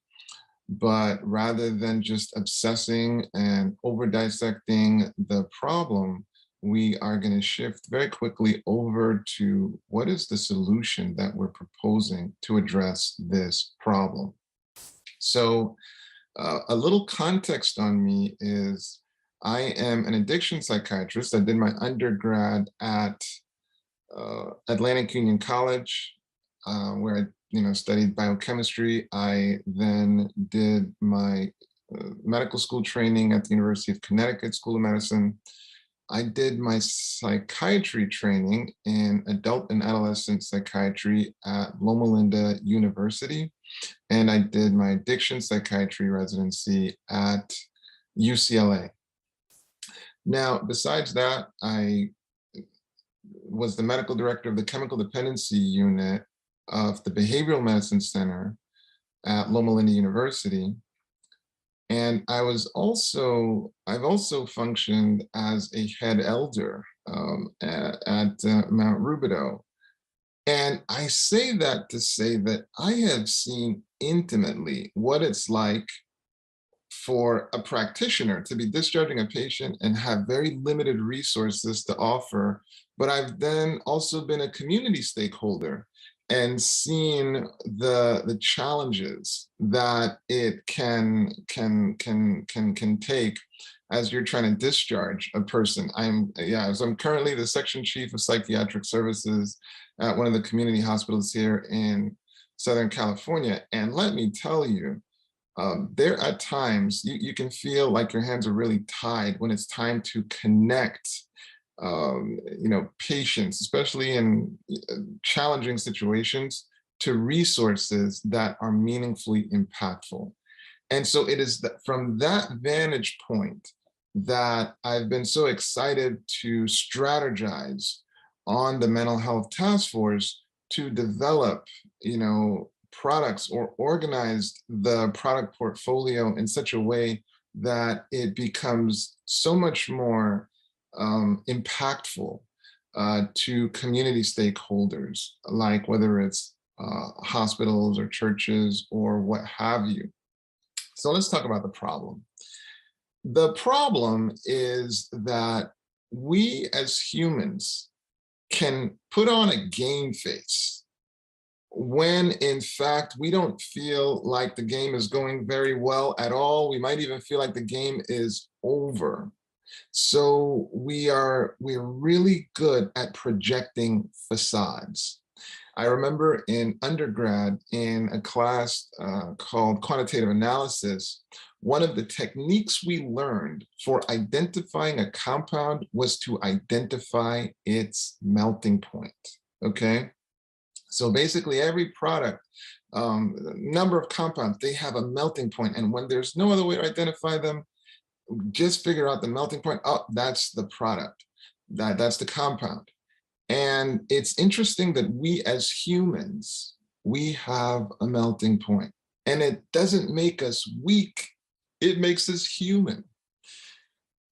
But rather than just obsessing and over dissecting the problem, we are going to shift very quickly over to what is the solution that we're proposing to address this problem. So a little context on me is I am an addiction psychiatrist. I did my undergrad at Atlantic Union College, where I studied biochemistry. I then did my medical school training at the University of Connecticut School of Medicine. I did my psychiatry training in adult and adolescent psychiatry at Loma Linda University. And I did my addiction psychiatry residency at UCLA. Now, besides that, I was the medical director of the chemical dependency unit of the Behavioral Medicine Center at Loma Linda University. And I've also functioned as a head elder at Mount Rubidoux. And I say that to say that I have seen intimately what it's like for a practitioner to be discharging a patient and have very limited resources to offer. But I've then also been a community stakeholder and seen the challenges that it can take as you're trying to discharge a person. So I'm currently the section chief of psychiatric services at one of the community hospitals here in Southern California. And let me tell you, there are times you can feel like your hands are really tied when it's time to connect patients, especially in challenging situations, to resources that are meaningfully impactful. And so it is from that vantage point that I've been so excited to strategize on the mental health task force to develop, products or organize the product portfolio in such a way that it becomes so much more impactful to community stakeholders, like whether it's hospitals or churches or what have you. So let's talk about the problem. The problem is that we as humans can put on a game face when in fact we don't feel like the game is going very well at all. We might even feel like the game is over. So we're really good at projecting facades. I remember in undergrad in a class called quantitative analysis, one of the techniques we learned for identifying a compound was to identify its melting point, okay? So basically every product, number of compounds, they have a melting point. And when there's no other way to identify them, just figure out the melting point. Oh, that's the product. That's the compound. And it's interesting that we as humans, we have a melting point. And it doesn't make us weak. It makes us human.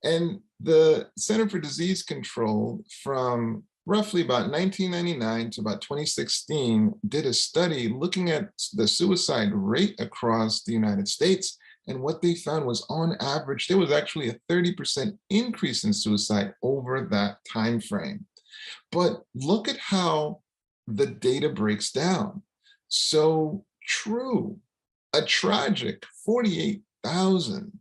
And the Center for Disease Control from roughly about 1999 to about 2016 did a study looking at the suicide rate across the United States. And what they found was, on average, there was actually a 30% increase in suicide over that time frame. But look at how the data breaks down. So true, a tragic 48,000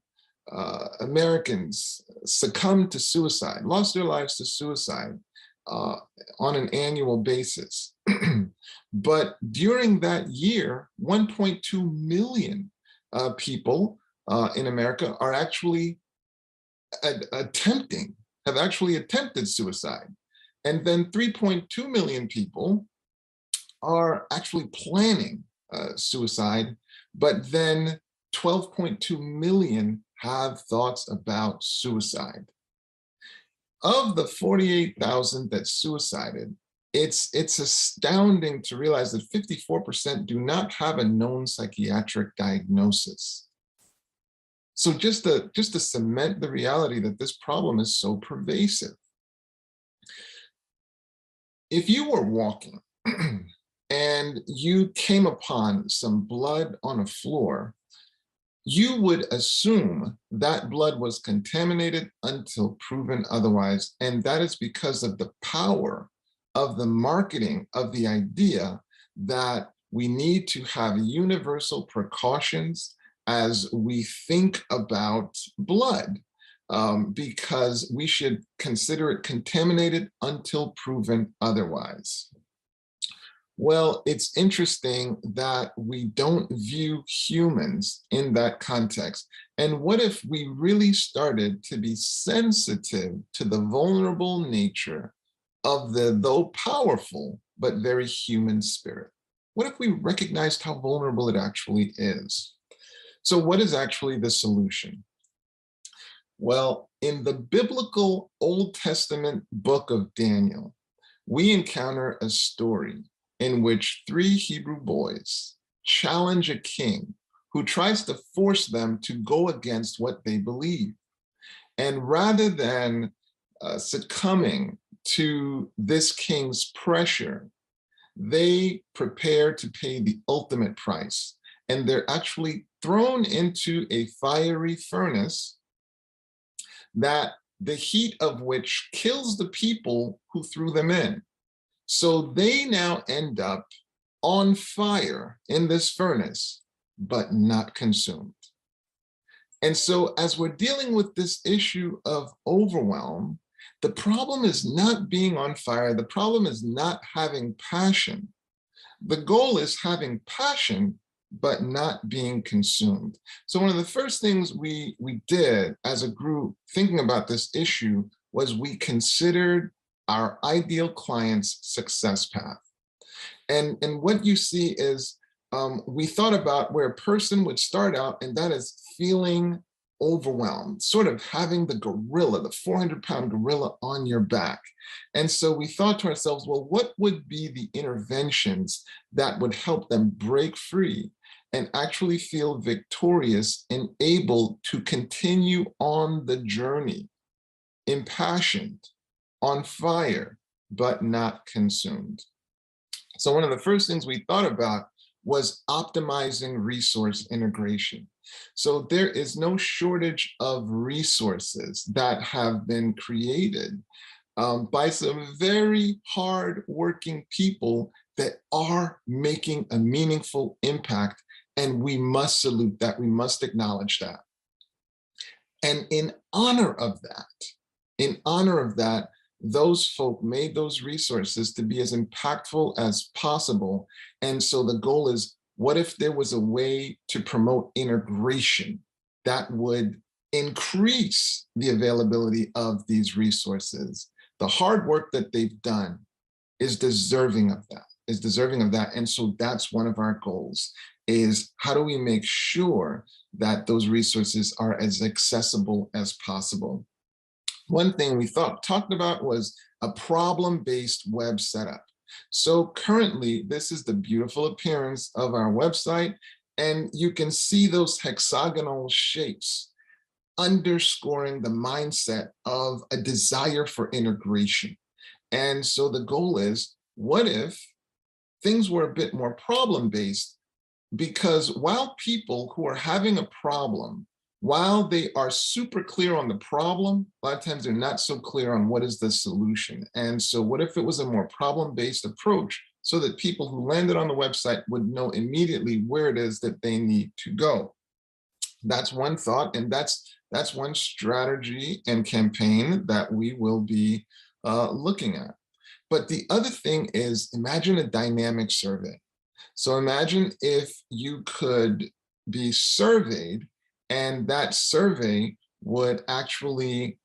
Americans succumbed to suicide, lost their lives to suicide on an annual basis. But during that year, 1.2 million people in America are actually have actually attempted suicide. And then 3.2 million people are actually planning suicide, but then 12.2 million have thoughts about suicide. Of the 48,000 that suicided, it's astounding to realize that 54% do not have a known psychiatric diagnosis. So just to cement the reality that this problem is so pervasive. If you were walking and you came upon some blood on a floor, you would assume that blood was contaminated until proven otherwise. And that is because of the power of the marketing of the idea that we need to have universal precautions as we think about blood, because we should consider it contaminated until proven otherwise. Well, it's interesting that we don't view humans in that context. And what if we really started to be sensitive to the vulnerable nature of the, though powerful, but very human spirit? What if we recognized how vulnerable it actually is? So what is actually the solution? Well, in the biblical Old Testament book of Daniel, we encounter a story in which 3 Hebrew boys challenge a king who tries to force them to go against what they believe. And rather than succumbing to this king's pressure, they prepare to pay the ultimate price. And they're actually thrown into a fiery furnace that the heat of which kills the people who threw them in. So they now end up on fire in this furnace, but not consumed. And so as we're dealing with this issue of overwhelm, the problem is not being on fire. The problem is not having passion. The goal is having passion, but not being consumed. So one of the first things we did as a group thinking about this issue was we considered our ideal client's success path. And what you see is we thought about where a person would start out, and that is feeling overwhelmed, sort of having the gorilla, the 400-pound gorilla on your back. And so we thought to ourselves, well, what would be the interventions that would help them break free and actually feel victorious and able to continue on the journey, impassioned, on fire, but not consumed. So one of the first things we thought about was optimizing resource integration. So there is no shortage of resources that have been created by some very hard-working people that are making a meaningful impact, and we must salute that, we must acknowledge that. And in honor of that, those folk made those resources to be as impactful as possible. And so the goal is, what if there was a way to promote integration that would increase the availability of these resources? The hard work that they've done is deserving of that, And so that's one of our goals, is how do we make sure that those resources are as accessible as possible? One thing we talked about was a problem-based web setup. So currently, this is the beautiful appearance of our website, and you can see those hexagonal shapes underscoring the mindset of a desire for integration. And so the goal is, what if things were a bit more problem-based? Because while people who are having a problem, while they are super clear on the problem, a lot of times they're not so clear on what is the solution. And so what if it was a more problem-based approach so that people who landed on the website would know immediately where it is that they need to go? That's one thought, and that's one strategy and campaign that we will be looking at. But the other thing is, imagine a dynamic survey. So imagine if you could be surveyed, and that survey would actually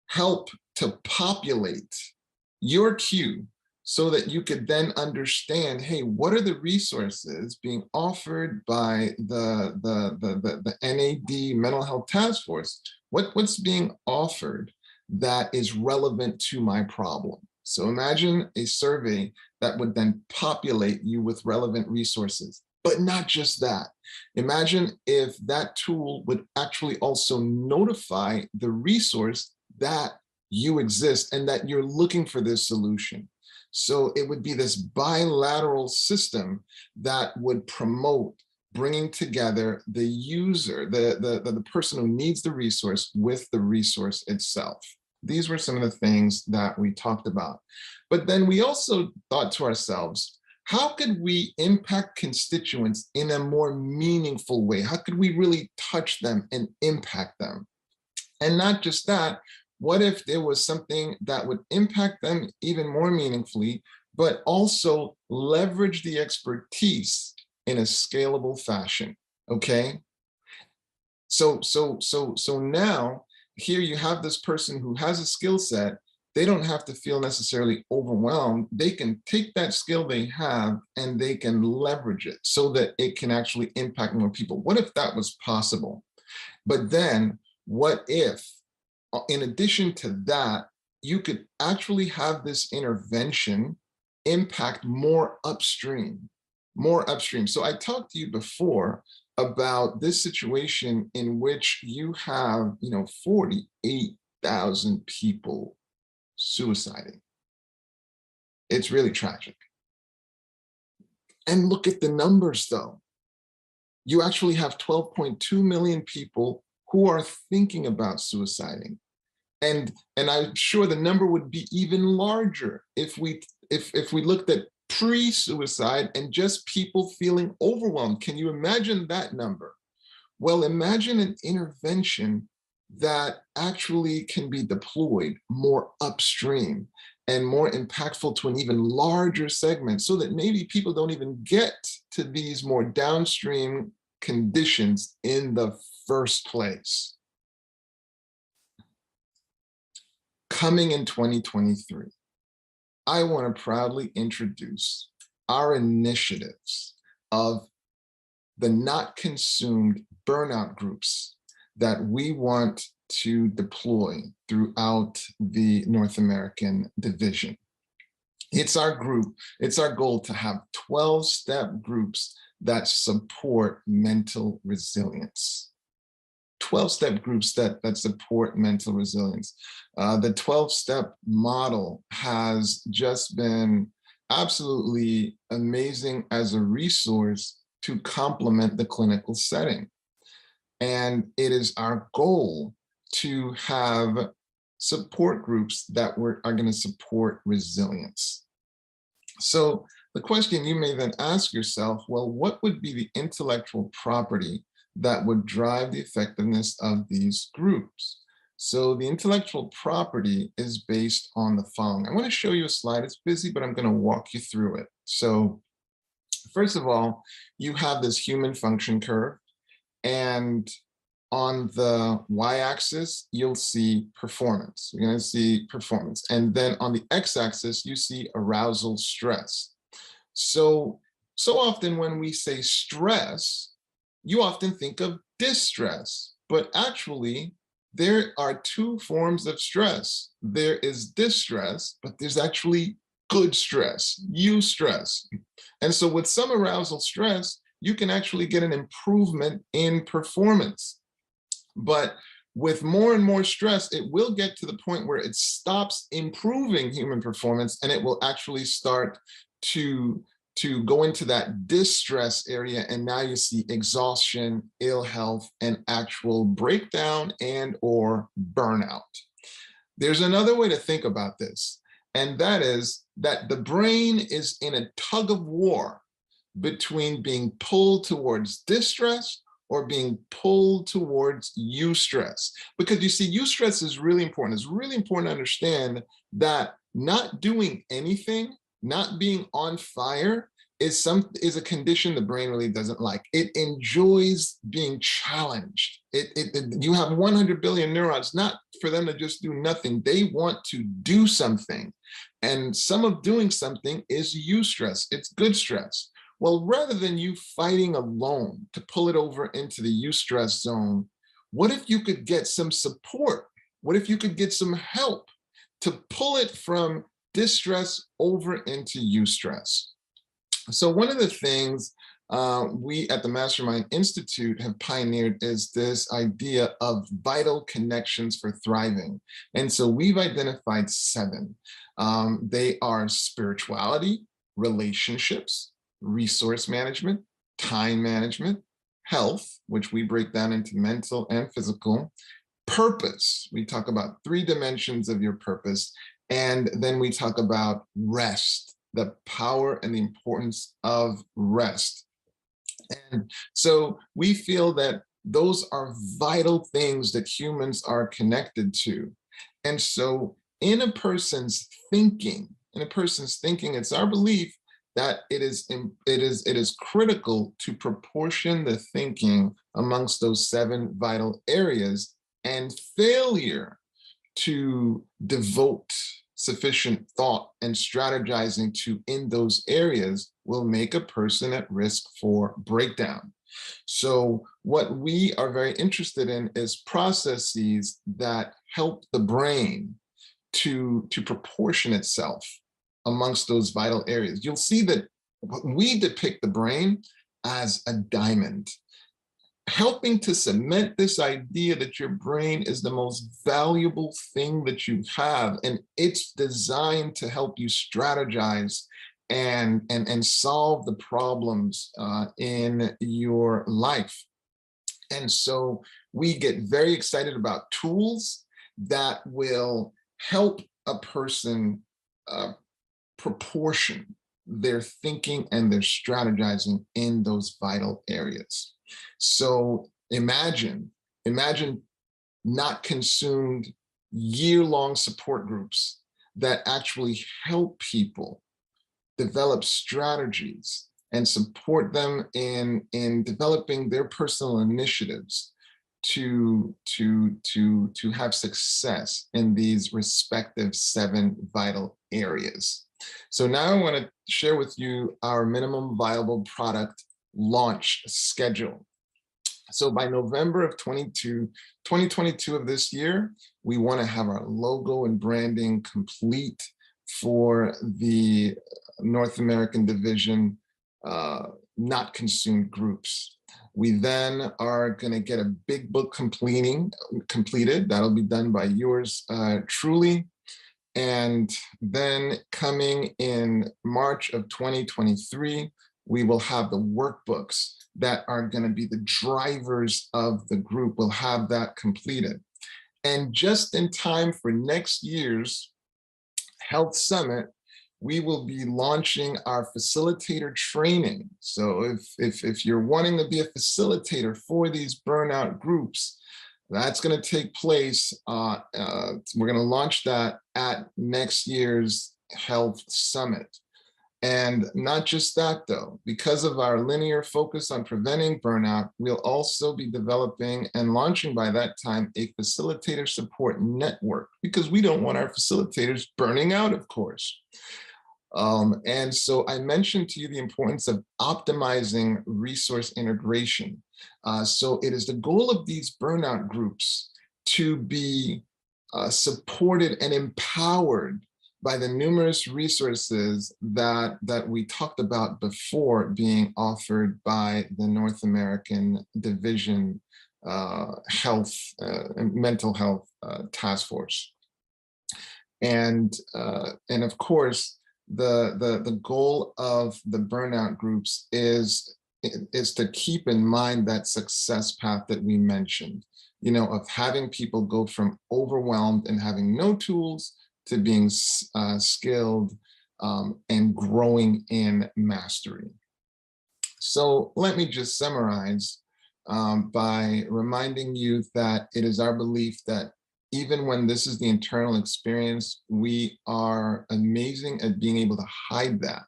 help to populate your queue so that you could then understand, hey, what are the resources being offered by the NAD Mental Health Task Force? What's being offered that is relevant to my problem? So imagine a survey that would then populate you with relevant resources. But not just that. Imagine if that tool would actually also notify the resource that you exist and that you're looking for this solution. So it would be this bilateral system that would promote bringing together the user, the person who needs the resource with the resource itself. These were some of the things that we talked about. But then we also thought to ourselves, how could we impact constituents in a more meaningful way? How could we really touch them and impact them? And not just that, what if there was something that would impact them even more meaningfully, but also leverage the expertise in a scalable fashion, okay? So now, here you have this person who has a skill set. They don't have to feel necessarily overwhelmed. They can take that skill they have and they can leverage it so that it can actually impact more people. What if that was possible? But then what if, in addition to that, you could actually have this intervention impact more upstream? So I talked to you before about this situation in which you have, 48,000 people suiciding. It's really tragic. And look at the numbers though. You actually have 12.2 million people who are thinking about suiciding. And I'm sure the number would be even larger if we looked at pre-suicide and just people feeling overwhelmed. Can you imagine that number? Well, imagine an intervention that actually can be deployed more upstream and more impactful to an even larger segment, so that maybe people don't even get to these more downstream conditions in the first place. Coming in 2023, I want to proudly introduce our initiatives of the not consumed burnout groups that we want to deploy throughout the North American division. It's our goal to have 12-step groups that support mental resilience. 12-step groups that support mental resilience. The 12-step model has just been absolutely amazing as a resource to complement the clinical setting. And it is our goal to have support groups that are going to support resilience. So the question you may then ask yourself, well, what would be the intellectual property that would drive the effectiveness of these groups? So the intellectual property is based on the following. I want to show you a slide. It's busy, but I'm going to walk you through it. So first of all, you have this human function curve, and on the y-axis, you'll see performance. You're going to see performance. And then on the x-axis, you see arousal stress. So often when we say stress, you often think of distress, but actually there are two forms of stress. There is distress, but there's actually good stress, eustress. And so with some arousal stress, you can actually get an improvement in performance. But with more and more stress, it will get to the point where it stops improving human performance, and it will actually start to go into that distress area. And now you see exhaustion, ill health, and actual breakdown and or burnout. There's another way to think about this, and that is that the brain is in a tug of war between being pulled towards distress or being pulled towards eustress. Because you see, eustress is really important. It's really important to understand that not doing anything, not being on fire, is a condition the brain really doesn't like. It enjoys being challenged. You have 100 billion neurons, not for them to just do nothing. They want to do something. And some of doing something is eustress. It's good stress. Well, rather than you fighting alone to pull it over into the eustress zone, what if you could get some support? What if you could get some help to pull it from distress over into eustress? So one of the things we at the Mastermind Institute have pioneered is this idea of vital connections for thriving. And so we've identified 7. They are spirituality, relationships, resource management, time management, health, which we break down into mental and physical, purpose. We talk about 3 dimensions of your purpose. And then we talk about rest, the power and the importance of rest. And so we feel that those are vital things that humans are connected to. And so in a person's thinking, it's our belief that it is critical to proportion the thinking amongst those 7 vital areas, and failure to devote sufficient thought and strategizing in those areas will make a person at risk for breakdown. So what we are very interested in is processes that help the brain to proportion itself amongst those vital areas. You'll see that we depict the brain as a diamond, helping to cement this idea that your brain is the most valuable thing that you have, and it's designed to help you strategize and solve the problems in your life. And so we get very excited about tools that will help a person proportion their thinking and their strategizing in those vital areas. So imagine not consumed year-long support groups that actually help people develop strategies and support them in developing their personal initiatives to have success in these respective 7 vital areas. So now I want to share with you our minimum viable product launch schedule. So by November of 2022 of this year, we want to have our logo and branding complete for the North American division, not consumed groups. We then are going to get a big book completed. That'll be done by yours truly. And then coming in March of 2023, we will have the workbooks that are going to be the drivers of the group. We'll have that completed. And just in time for next year's Health Summit, we will be launching our facilitator training. So if you're wanting to be a facilitator for these burnout groups, that's going to take place. We're going to launch that at next year's Health Summit. And not just that, though, because of our linear focus on preventing burnout, we'll also be developing and launching by that time a facilitator support network, because we don't want our facilitators burning out, of course. And so I mentioned to you the importance of optimizing resource integration. So it is the goal of these burnout groups to be supported and empowered by the numerous resources that we talked about before being offered by the North American Division Mental Health Task Force. And of course, the goal of the burnout groups is to keep in mind that success path that we mentioned, of having people go from overwhelmed and having no tools to being skilled and growing in mastery. So let me just summarize by reminding you that it is our belief that even when this is the internal experience, we are amazing at being able to hide that.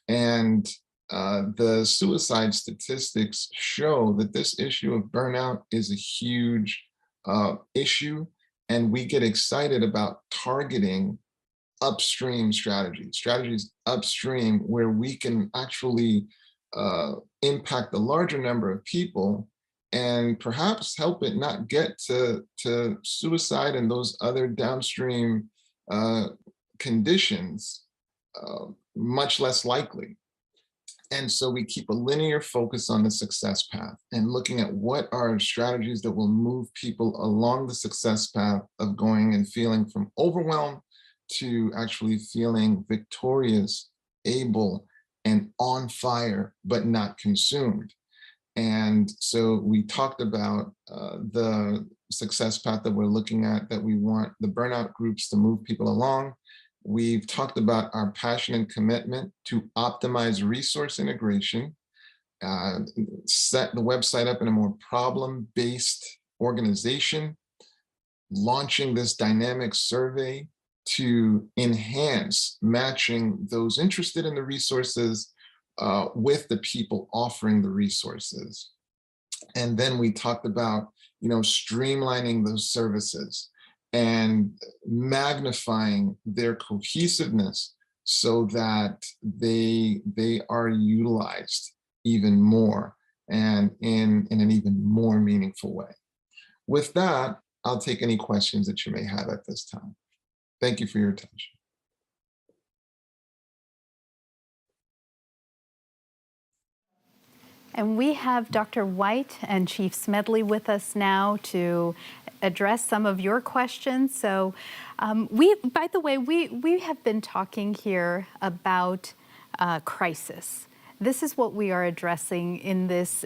And the suicide statistics show that this issue of burnout is a huge issue. And we get excited about targeting upstream strategies upstream where we can actually impact a larger number of people and perhaps help it not get to suicide and those other downstream conditions much less likely. And so we keep a linear focus on the success path and looking at what are strategies that will move people along the success path of going and feeling from overwhelmed to actually feeling victorious, able, and on fire, but not consumed. And so we talked about the success path that we're looking at, that we want the burnout groups to move people along. We've talked about our passion and commitment to optimize resource integration, set the website up in a more problem-based organization, launching this dynamic survey to enhance matching those interested in the resources with the people offering the resources. And then we talked about, streamlining those services and magnifying their cohesiveness so that they are utilized even more and in an even more meaningful way. With that, I'll take any questions that you may have at this time. Thank you for your attention. And we have Dr. White and Chief Smedley with us now to address some of your questions. So by the way, we have been talking here about crisis. This is what we are addressing in this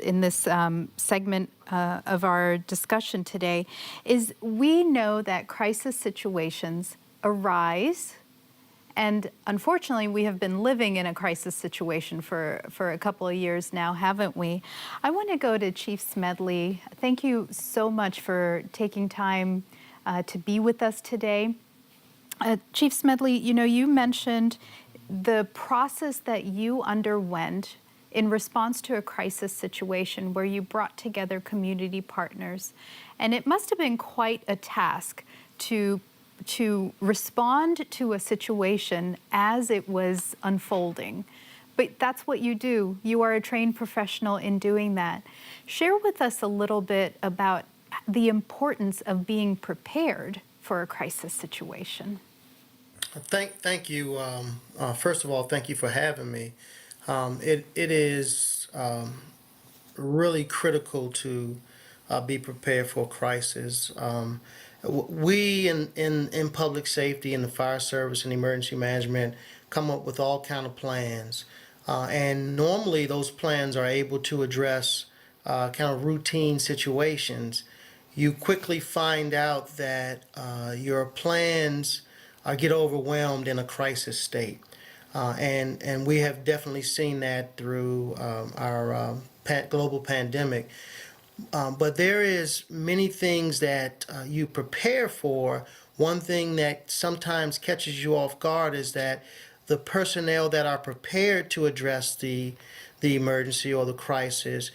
segment of our discussion today. Is we know that crisis situations arise, and unfortunately, we have been living in a crisis situation for a couple of years now, haven't we? I want to go to Chief Smedley. Thank you so much for taking time to be with us today. Chief Smedley, you mentioned the process that you underwent in response to a crisis situation where you brought together community partners. And it must have been quite a task to respond to a situation as it was unfolding. But that's what you do. You are a trained professional in doing that. Share with us a little bit about the importance of being prepared for a crisis situation. Thank you. First of all, thank you for having me. It is really critical to be prepared for a crisis. We in public safety, in the fire service and emergency management, come up with all kind of plans, and normally those plans are able to address kind of routine situations. You quickly find out that your plans get overwhelmed in a crisis state. And we have definitely seen that through our global pandemic. But there is many things that you prepare for. One thing that sometimes catches you off guard is that the personnel that are prepared to address the emergency or the crisis,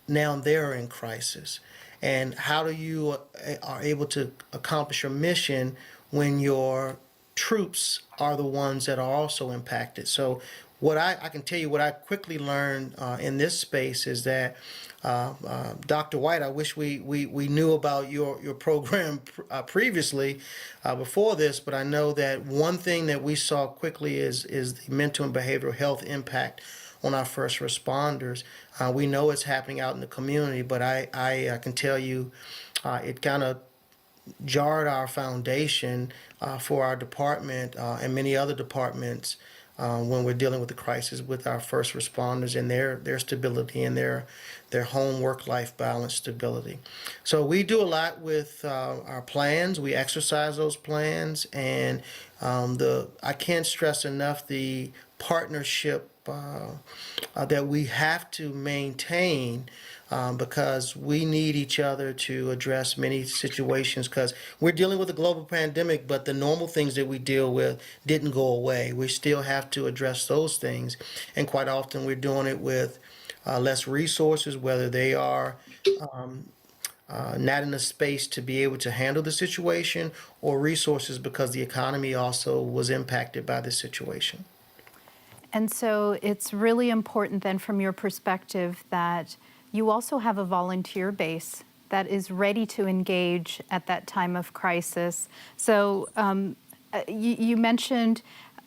now they're in crisis. And how do you are able to accomplish your mission when your troops are the ones that are also impacted? So what I can tell you, what I quickly learned in this space is that Dr. White, I wish we knew about your program previously before this, but I know that one thing that we saw quickly is the mental and behavioral health impact on our first responders. We know it's happening out in the community, but I can tell you it kind of jarred our foundation for our department and many other departments when we're dealing with the crisis with our first responders and their stability and their home work-life balance stability. So we do a lot with our plans. We exercise those plans, and I can't stress enough the partnership that we have to maintain because we need each other to address many situations, because we're dealing with a global pandemic, but the normal things that we deal with didn't go away. We still have to address those things, and quite often we're doing it with less resources, whether they are not in a space to be able to handle the situation, or resources because the economy also was impacted by this situation. And so it's really important then from your perspective that you also have a volunteer base that is ready to engage at that time of crisis. So you mentioned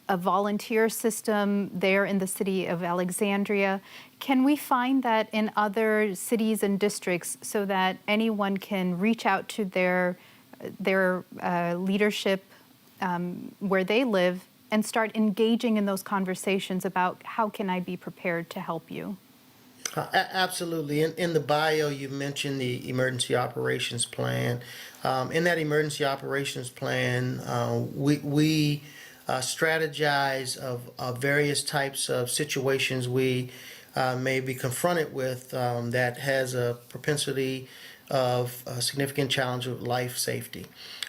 a volunteer system there in the city of Alexandria. Can we find that in other cities and districts so that anyone can reach out to their leadership where they live and start engaging in those conversations about how can I be prepared to help you? Absolutely. In the bio, you mentioned the emergency operations plan. In that emergency operations plan, we strategize of various types of situations we may be confronted with that has a propensity of a significant challenge of life safety.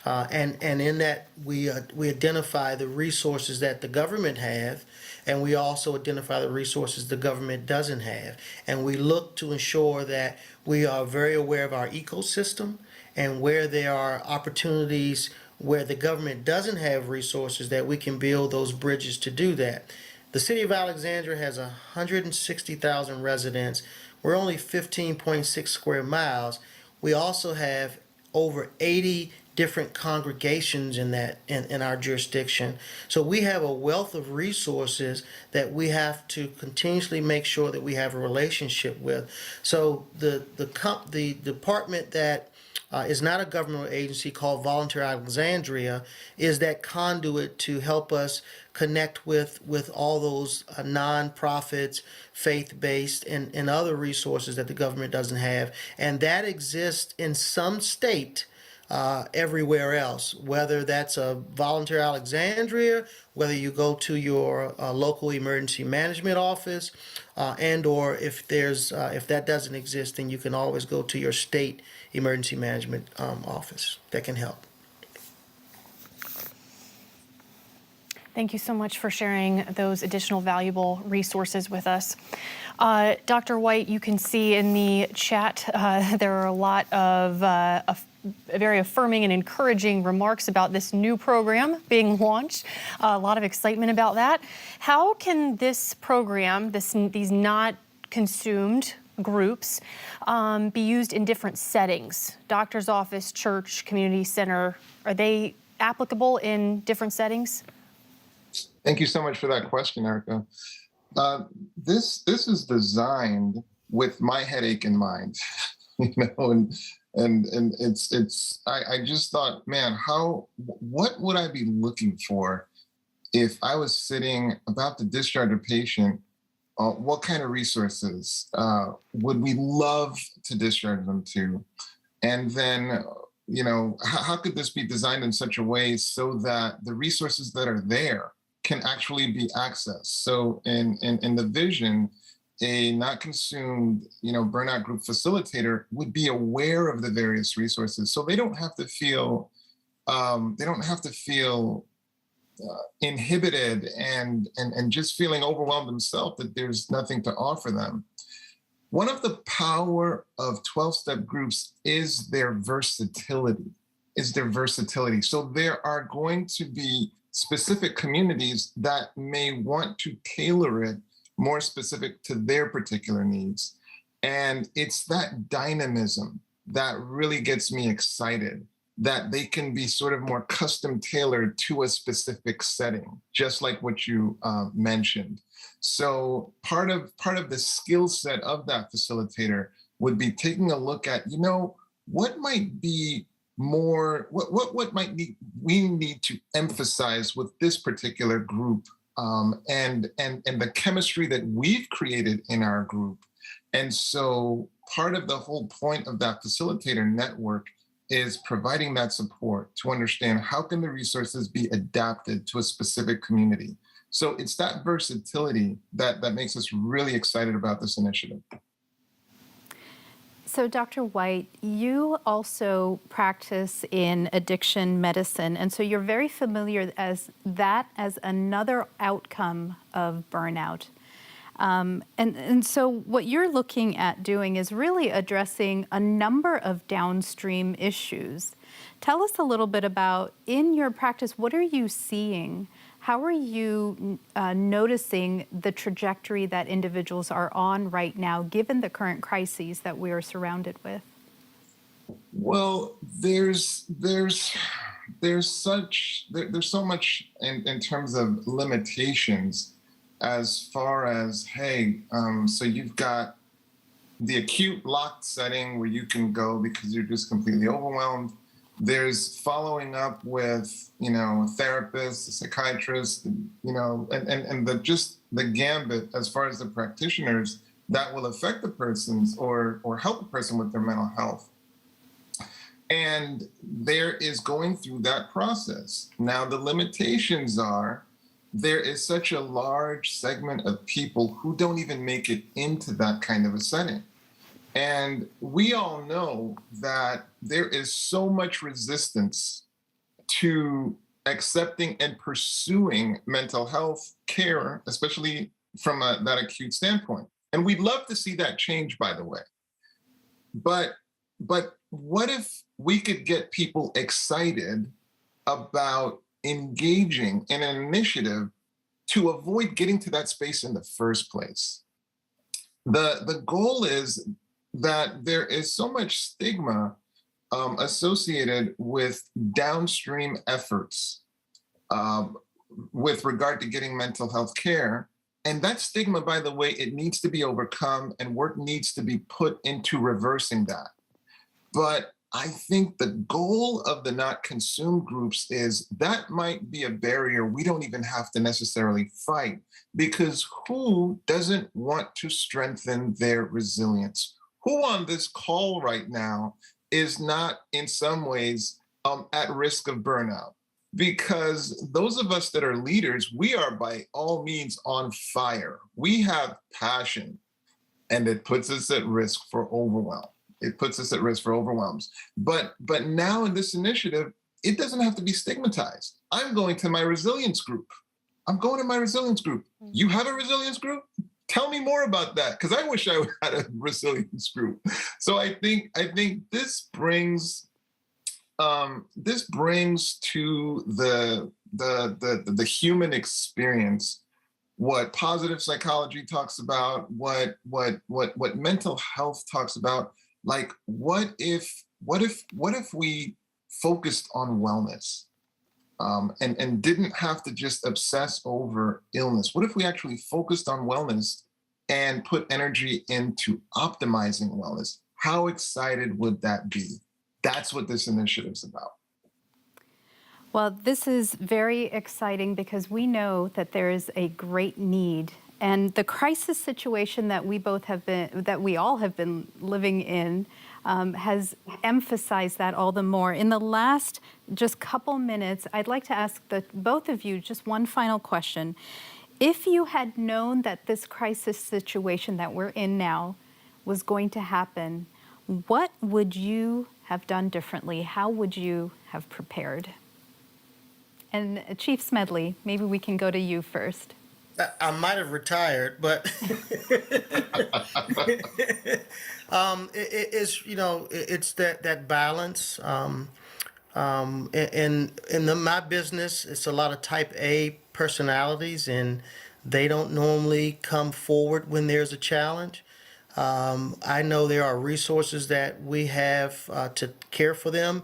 And in that, we identify the resources that the government have, and we also identify the resources the government doesn't have. And we look to ensure that we are very aware of our ecosystem and where there are opportunities where the government doesn't have resources, that we can build those bridges to do that. The city of Alexandria has 160,000 residents. We're only 15.6 square miles. We also have over 80 different congregations in our jurisdiction. So we have a wealth of resources that we have to continuously make sure that we have a relationship with. So the department that is not a governmental agency called Volunteer Alexandria, is that conduit to help us connect with all those nonprofits, faith-based, and other resources that the government doesn't have. And that exists in some state everywhere else, whether that's a Volunteer Alexandria, whether you go to your local emergency management office, and or if that doesn't exist, then you can always go to your state emergency management office that can help. Thank you so much for sharing those additional valuable resources with us. Dr. White, you can see in the chat there are a lot of very affirming and encouraging remarks about this new program being launched. A lot of excitement about that. How can this program, these not consumed groups, be used in different settings? Doctor's office, church, community center, are they applicable in different settings? Thank you so much for that question, Erica. This is designed with my headache in mind, you know, and I just thought, man, what would I be looking for if I was sitting about to discharge a patient? What kind of resources would we love to discharge them to? And then, you know, how could this be designed in such a way so that the resources that are there can actually be accessed? So in the vision, a not consumed, you know, burnout group facilitator would be aware of the various resources, so they don't have to feel inhibited and just feeling overwhelmed themselves that there's nothing to offer them. One of the power of 12-step groups is their versatility. So there are going to be specific communities that may want to tailor it more specific to their particular needs. And it's that dynamism that really gets me excited, that they can be sort of more custom tailored to a specific setting, just like what you mentioned. So part of the skill set of that facilitator would be taking a look at, you know, what might be more, what might we need to emphasize with this particular group, and the chemistry that we've created in our group. And so part of the whole point of that facilitator network is providing that support to understand how can the resources be adapted to a specific community. So it's that versatility that makes us really excited about this initiative. So, Dr. White, you also practice in addiction medicine, and so you're very familiar as another outcome of burnout. And so what you're looking at doing is really addressing a number of downstream issues. Tell us a little bit about, in your practice, what are you seeing? How are you noticing the trajectory that individuals are on right now, given the current crises that we are surrounded with? Well, there's so much in terms of limitations, as far as, hey, so you've got the acute locked setting where you can go because you're just completely overwhelmed. There's following up with, you know, a therapist, a psychiatrist, you know, and the gambit as far as the practitioners that will affect the person's or help a person with their mental health. And there is going through that process. Now, the limitations are, there is such a large segment of people who don't even make it into that kind of a setting. And we all know that there is so much resistance to accepting and pursuing mental health care, especially from that acute standpoint. And we'd love to see that change, by the way. But what if we could get people excited about engaging in an initiative to avoid getting to that space in the first place? The goal is that there is so much stigma associated with downstream efforts with regard to getting mental health care. And that stigma, by the way, it needs to be overcome, and work needs to be put into reversing that. But I think the goal of the not consumed groups is that might be a barrier we don't even have to necessarily fight, because who doesn't want to strengthen their resilience? Who on this call right now is not in some ways at risk of burnout? Because those of us that are leaders, we are by all means on fire. We have passion, and it puts us at risk for overwhelm. It puts us at risk for overwhelms. But now in this initiative, it doesn't have to be stigmatized. I'm going to my resilience group. You have a resilience group? Tell me more about that, because I wish I had a resilience group. So I think this brings to the human experience what positive psychology talks about, what mental health talks about. Like, what if we focused on wellness, and didn't have to just obsess over illness? What if we actually focused on wellness and put energy into optimizing wellness? How excited would that be? That's what this initiative's about. Well, this is very exciting because we know that there is a great need, and the crisis situation that we all have been living in has emphasized that all the more. In the last just couple minutes, I'd like to ask both of you just one final question. If you had known that this crisis situation that we're in now was going to happen, what would you have done differently? How would you have prepared? And Chief Smedley, maybe we can go to you first. I might have retired, but it's that balance. In my business, it's a lot of Type A personalities, and they don't normally come forward when there's a challenge. I know there are resources that we have to care for them.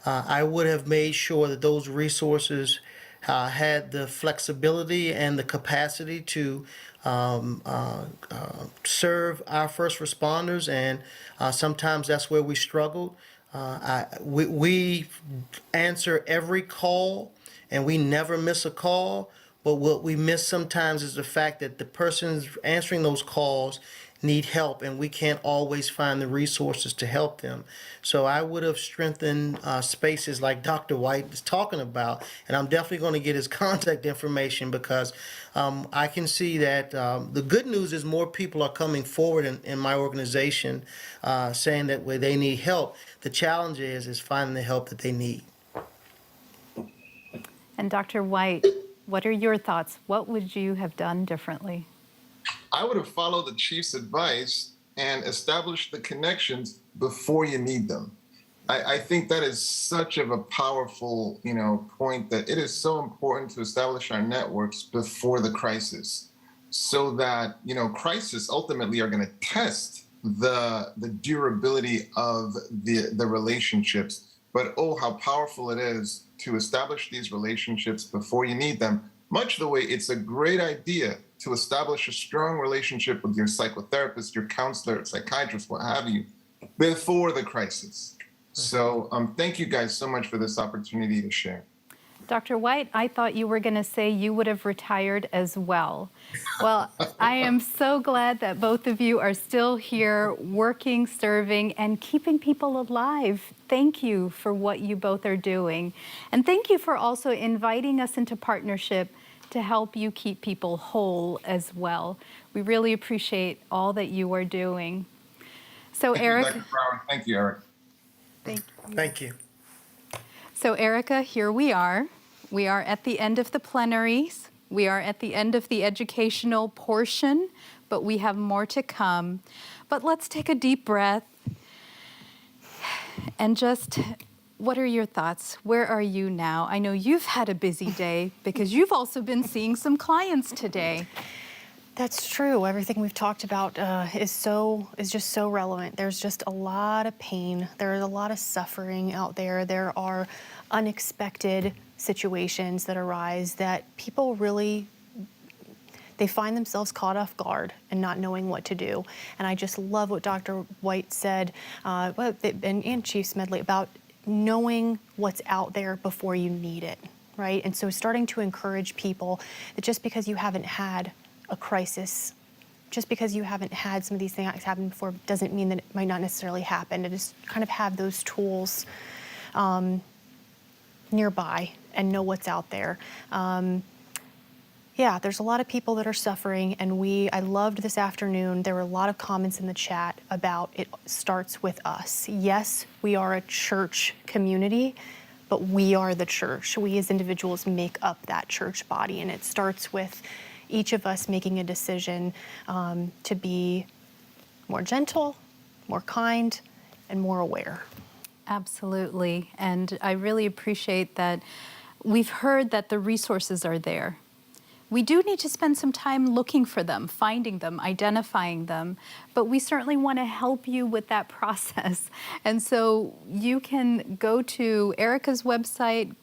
I would have made sure that those resources had the flexibility and the capacity to serve our first responders, and sometimes that's where we struggled. We answer every call, and we never miss a call, but what we miss sometimes is the fact that the persons answering those calls need help, and we can't always find the resources to help them. So I would have strengthened spaces like Dr. White is talking about, and I'm definitely going to get his contact information, because I can see that the good news is more people are coming forward in my organization saying that where they need help. The challenge is finding the help that they need. And Dr. White, what are your thoughts? What would you have done differently? I would have followed the chief's advice and established the connections before you need them. I think that is such of a powerful, point, that it is so important to establish our networks before the crisis, so that, crises ultimately are going to test the durability of the relationships. But oh, how powerful it is to establish these relationships before you need them, much the way it's a great idea to establish a strong relationship with your psychotherapist, your counselor, psychiatrist, what have you, before the crisis. So thank you guys so much for this opportunity to share. Dr. White, I thought you were going to say you would have retired as well. Well, I am so glad that both of you are still here working, serving, and keeping people alive. Thank you for what you both are doing. And thank you for also inviting us into partnership to help you keep people whole as well. We really appreciate all that you are doing. So, Eric. Dr. Brown. Thank you, Eric. Thank you. So, Erica, here we are. We are at the end of the plenaries. We are at the end of the educational portion, but we have more to come. But let's take a deep breath and just, what are your thoughts? Where are you now? I know you've had a busy day because you've also been seeing some clients today. That's true. Everything we've talked about is just so relevant. There's just a lot of pain. There is a lot of suffering out there. There are unexpected situations that arise that people really, they find themselves caught off guard and not knowing what to do. And I just love what Dr. White said, and Chief Smedley, about knowing what's out there before you need it, right? And so starting to encourage people that just because you haven't had a crisis, just because you haven't had some of these things happen before, doesn't mean that it might not necessarily happen. To just kind of have those tools nearby and know what's out there. Yeah, there's a lot of people that are suffering, and I loved this afternoon, there were a lot of comments in the chat about it starts with us. Yes, we are a church community, but we are the church. We as individuals make up that church body, and it starts with each of us making a decision to be more gentle, more kind, and more aware. Absolutely. And I really appreciate that we've heard that the resources are there. We do need to spend some time looking for them, finding them, identifying them, but we certainly want to help you with that process. And so you can go to Erica's website.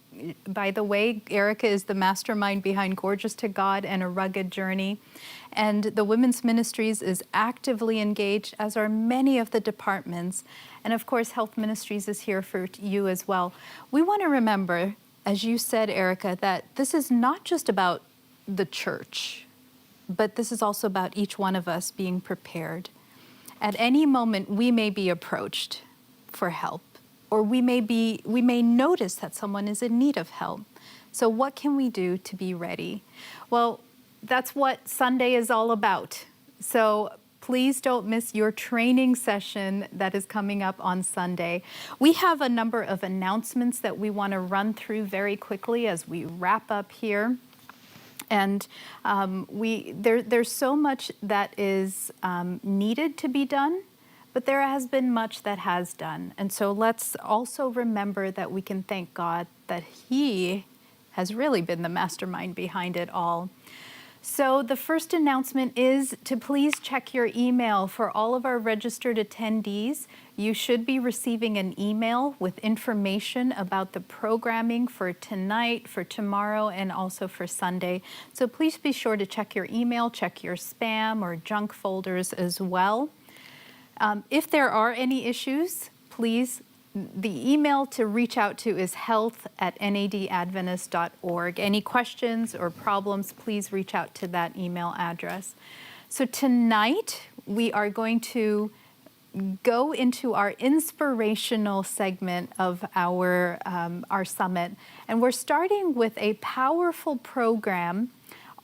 By the way, Erica is the mastermind behind Gorgeous to God and A Rugged Journey. And the Women's Ministries is actively engaged, as are many of the departments. And of course, Health Ministries is here for you as well. We want to remember, as you said, Erica, that this is not just about the church, but this is also about each one of us being prepared. At any moment, we may be approached for help, or we may notice that someone is in need of help. So what can we do to be ready? Well, that's what Sunday is all about. So please don't miss your training session that is coming up on Sunday. We have a number of announcements that we want to run through very quickly as we wrap up here. And there's so much that is needed to be done, but there has been much that has done. And so let's also remember that we can thank God that He has really been the mastermind behind it all. So the first announcement is to please check your email for all of our registered attendees. You should be receiving an email with information about the programming for tonight, for tomorrow, and also for Sunday. So please be sure to check your email, check your spam or junk folders as well. If there are any issues, please, the email to reach out to is health@nadadventist.org. Any questions or problems, please reach out to that email address. So tonight, we are going to go into our inspirational segment of our summit. And we're starting with a powerful program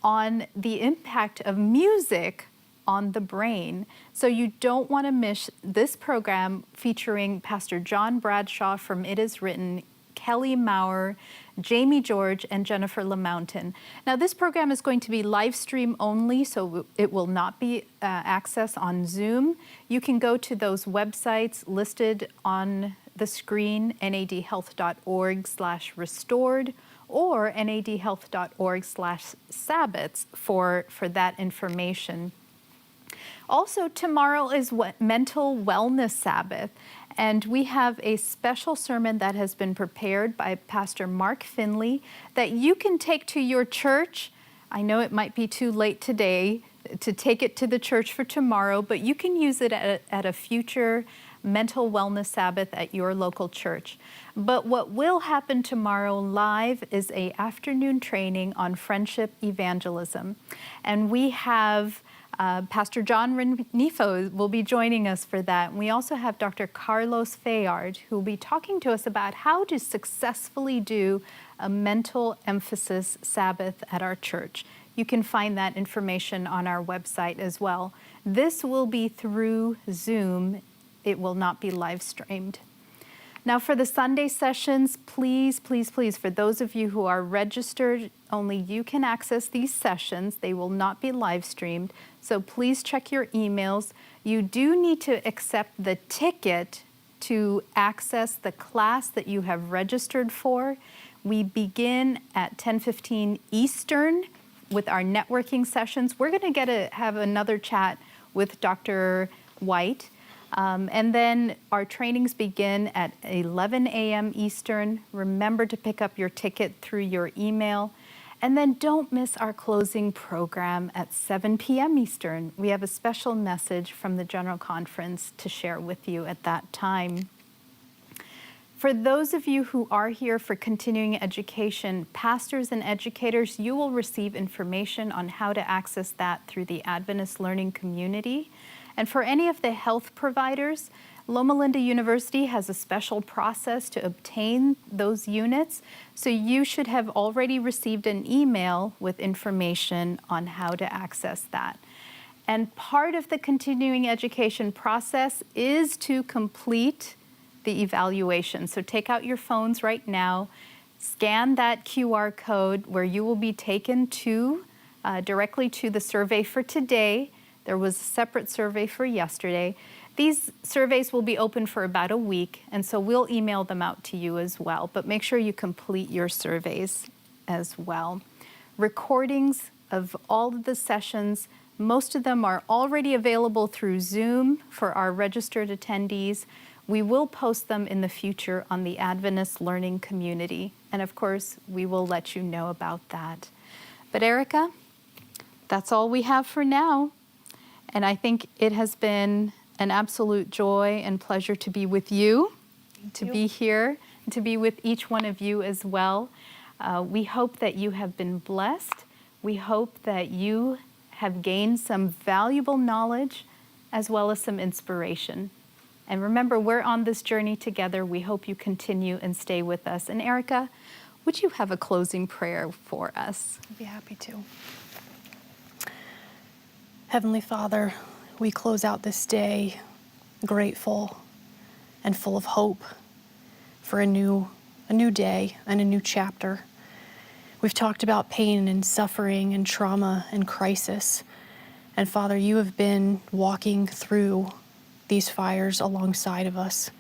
on the impact of music on the brain. So you don't want to miss this program featuring Pastor John Bradshaw from It Is Written, Kelly Maurer, Jamie George, and Jennifer LaMountain. Now this program is going to be live stream only, so it will not be accessed on Zoom. You can go to those websites listed on the screen, nadhealth.org/restored or nadhealth.org/Sabbaths for that information. Also, tomorrow is Mental Wellness Sabbath, and we have a special sermon that has been prepared by Pastor Mark Finley that you can take to your church. I know it might be too late today to take it to the church for tomorrow, but you can use it at a future Mental Wellness Sabbath at your local church. But what will happen tomorrow live is an afternoon training on friendship evangelism, and we have Pastor John Renifo will be joining us for that. We also have Dr. Carlos Fayard, who will be talking to us about how to successfully do a mental emphasis Sabbath at our church. You can find that information on our website as well. This will be through Zoom. It will not be live streamed. Now for the Sunday sessions, please, please, please, for those of you who are registered, only you can access these sessions. They will not be live streamed. So please check your emails. You do need to accept the ticket to access the class that you have registered for. We begin at 10:15 Eastern with our networking sessions. We're going to have another chat with Dr. White. And then our trainings begin at 11 a.m. Eastern. Remember to pick up your ticket through your email. And then don't miss our closing program at 7 p.m. Eastern. We have a special message from the General Conference to share with you at that time. For those of you who are here for continuing education, pastors and educators, you will receive information on how to access that through the Adventist Learning Community. And for any of the health providers, Loma Linda University has a special process to obtain those units, so you should have already received an email with information on how to access that. And part of the continuing education process is to complete the evaluation. So take out your phones right now, scan that QR code where you will be taken to directly to the survey for today. There was a separate survey for yesterday. These surveys will be open for about a week, and so we'll email them out to you as well, but make sure you complete your surveys as well. Recordings of all of the sessions, most of them are already available through Zoom for our registered attendees. We will post them in the future on the Adventist Learning Community, and of course, we will let you know about that. But Erica, that's all we have for now, and I think it has been an absolute joy and pleasure to be with you, to be here, and to be with each one of you as well. We hope that you have been blessed. We hope that you have gained some valuable knowledge as well as some inspiration. And remember, we're on this journey together. We hope you continue and stay with us. And Erica, would you have a closing prayer for us? I'd be happy to. Heavenly Father, we close out this day grateful and full of hope for a new day and a new chapter. We've talked about pain and suffering and trauma and crisis. And Father, you have been walking through these fires alongside of us.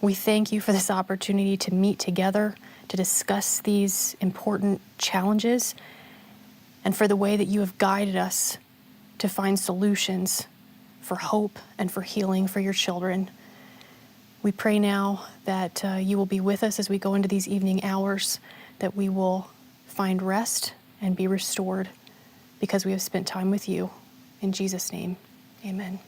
We thank you for this opportunity to meet together, to discuss these important challenges, and for the way that you have guided us to find solutions for hope and for healing for your children. We pray now that you will be with us as we go into these evening hours, that we will find rest and be restored because we have spent time with you. In Jesus' name, amen.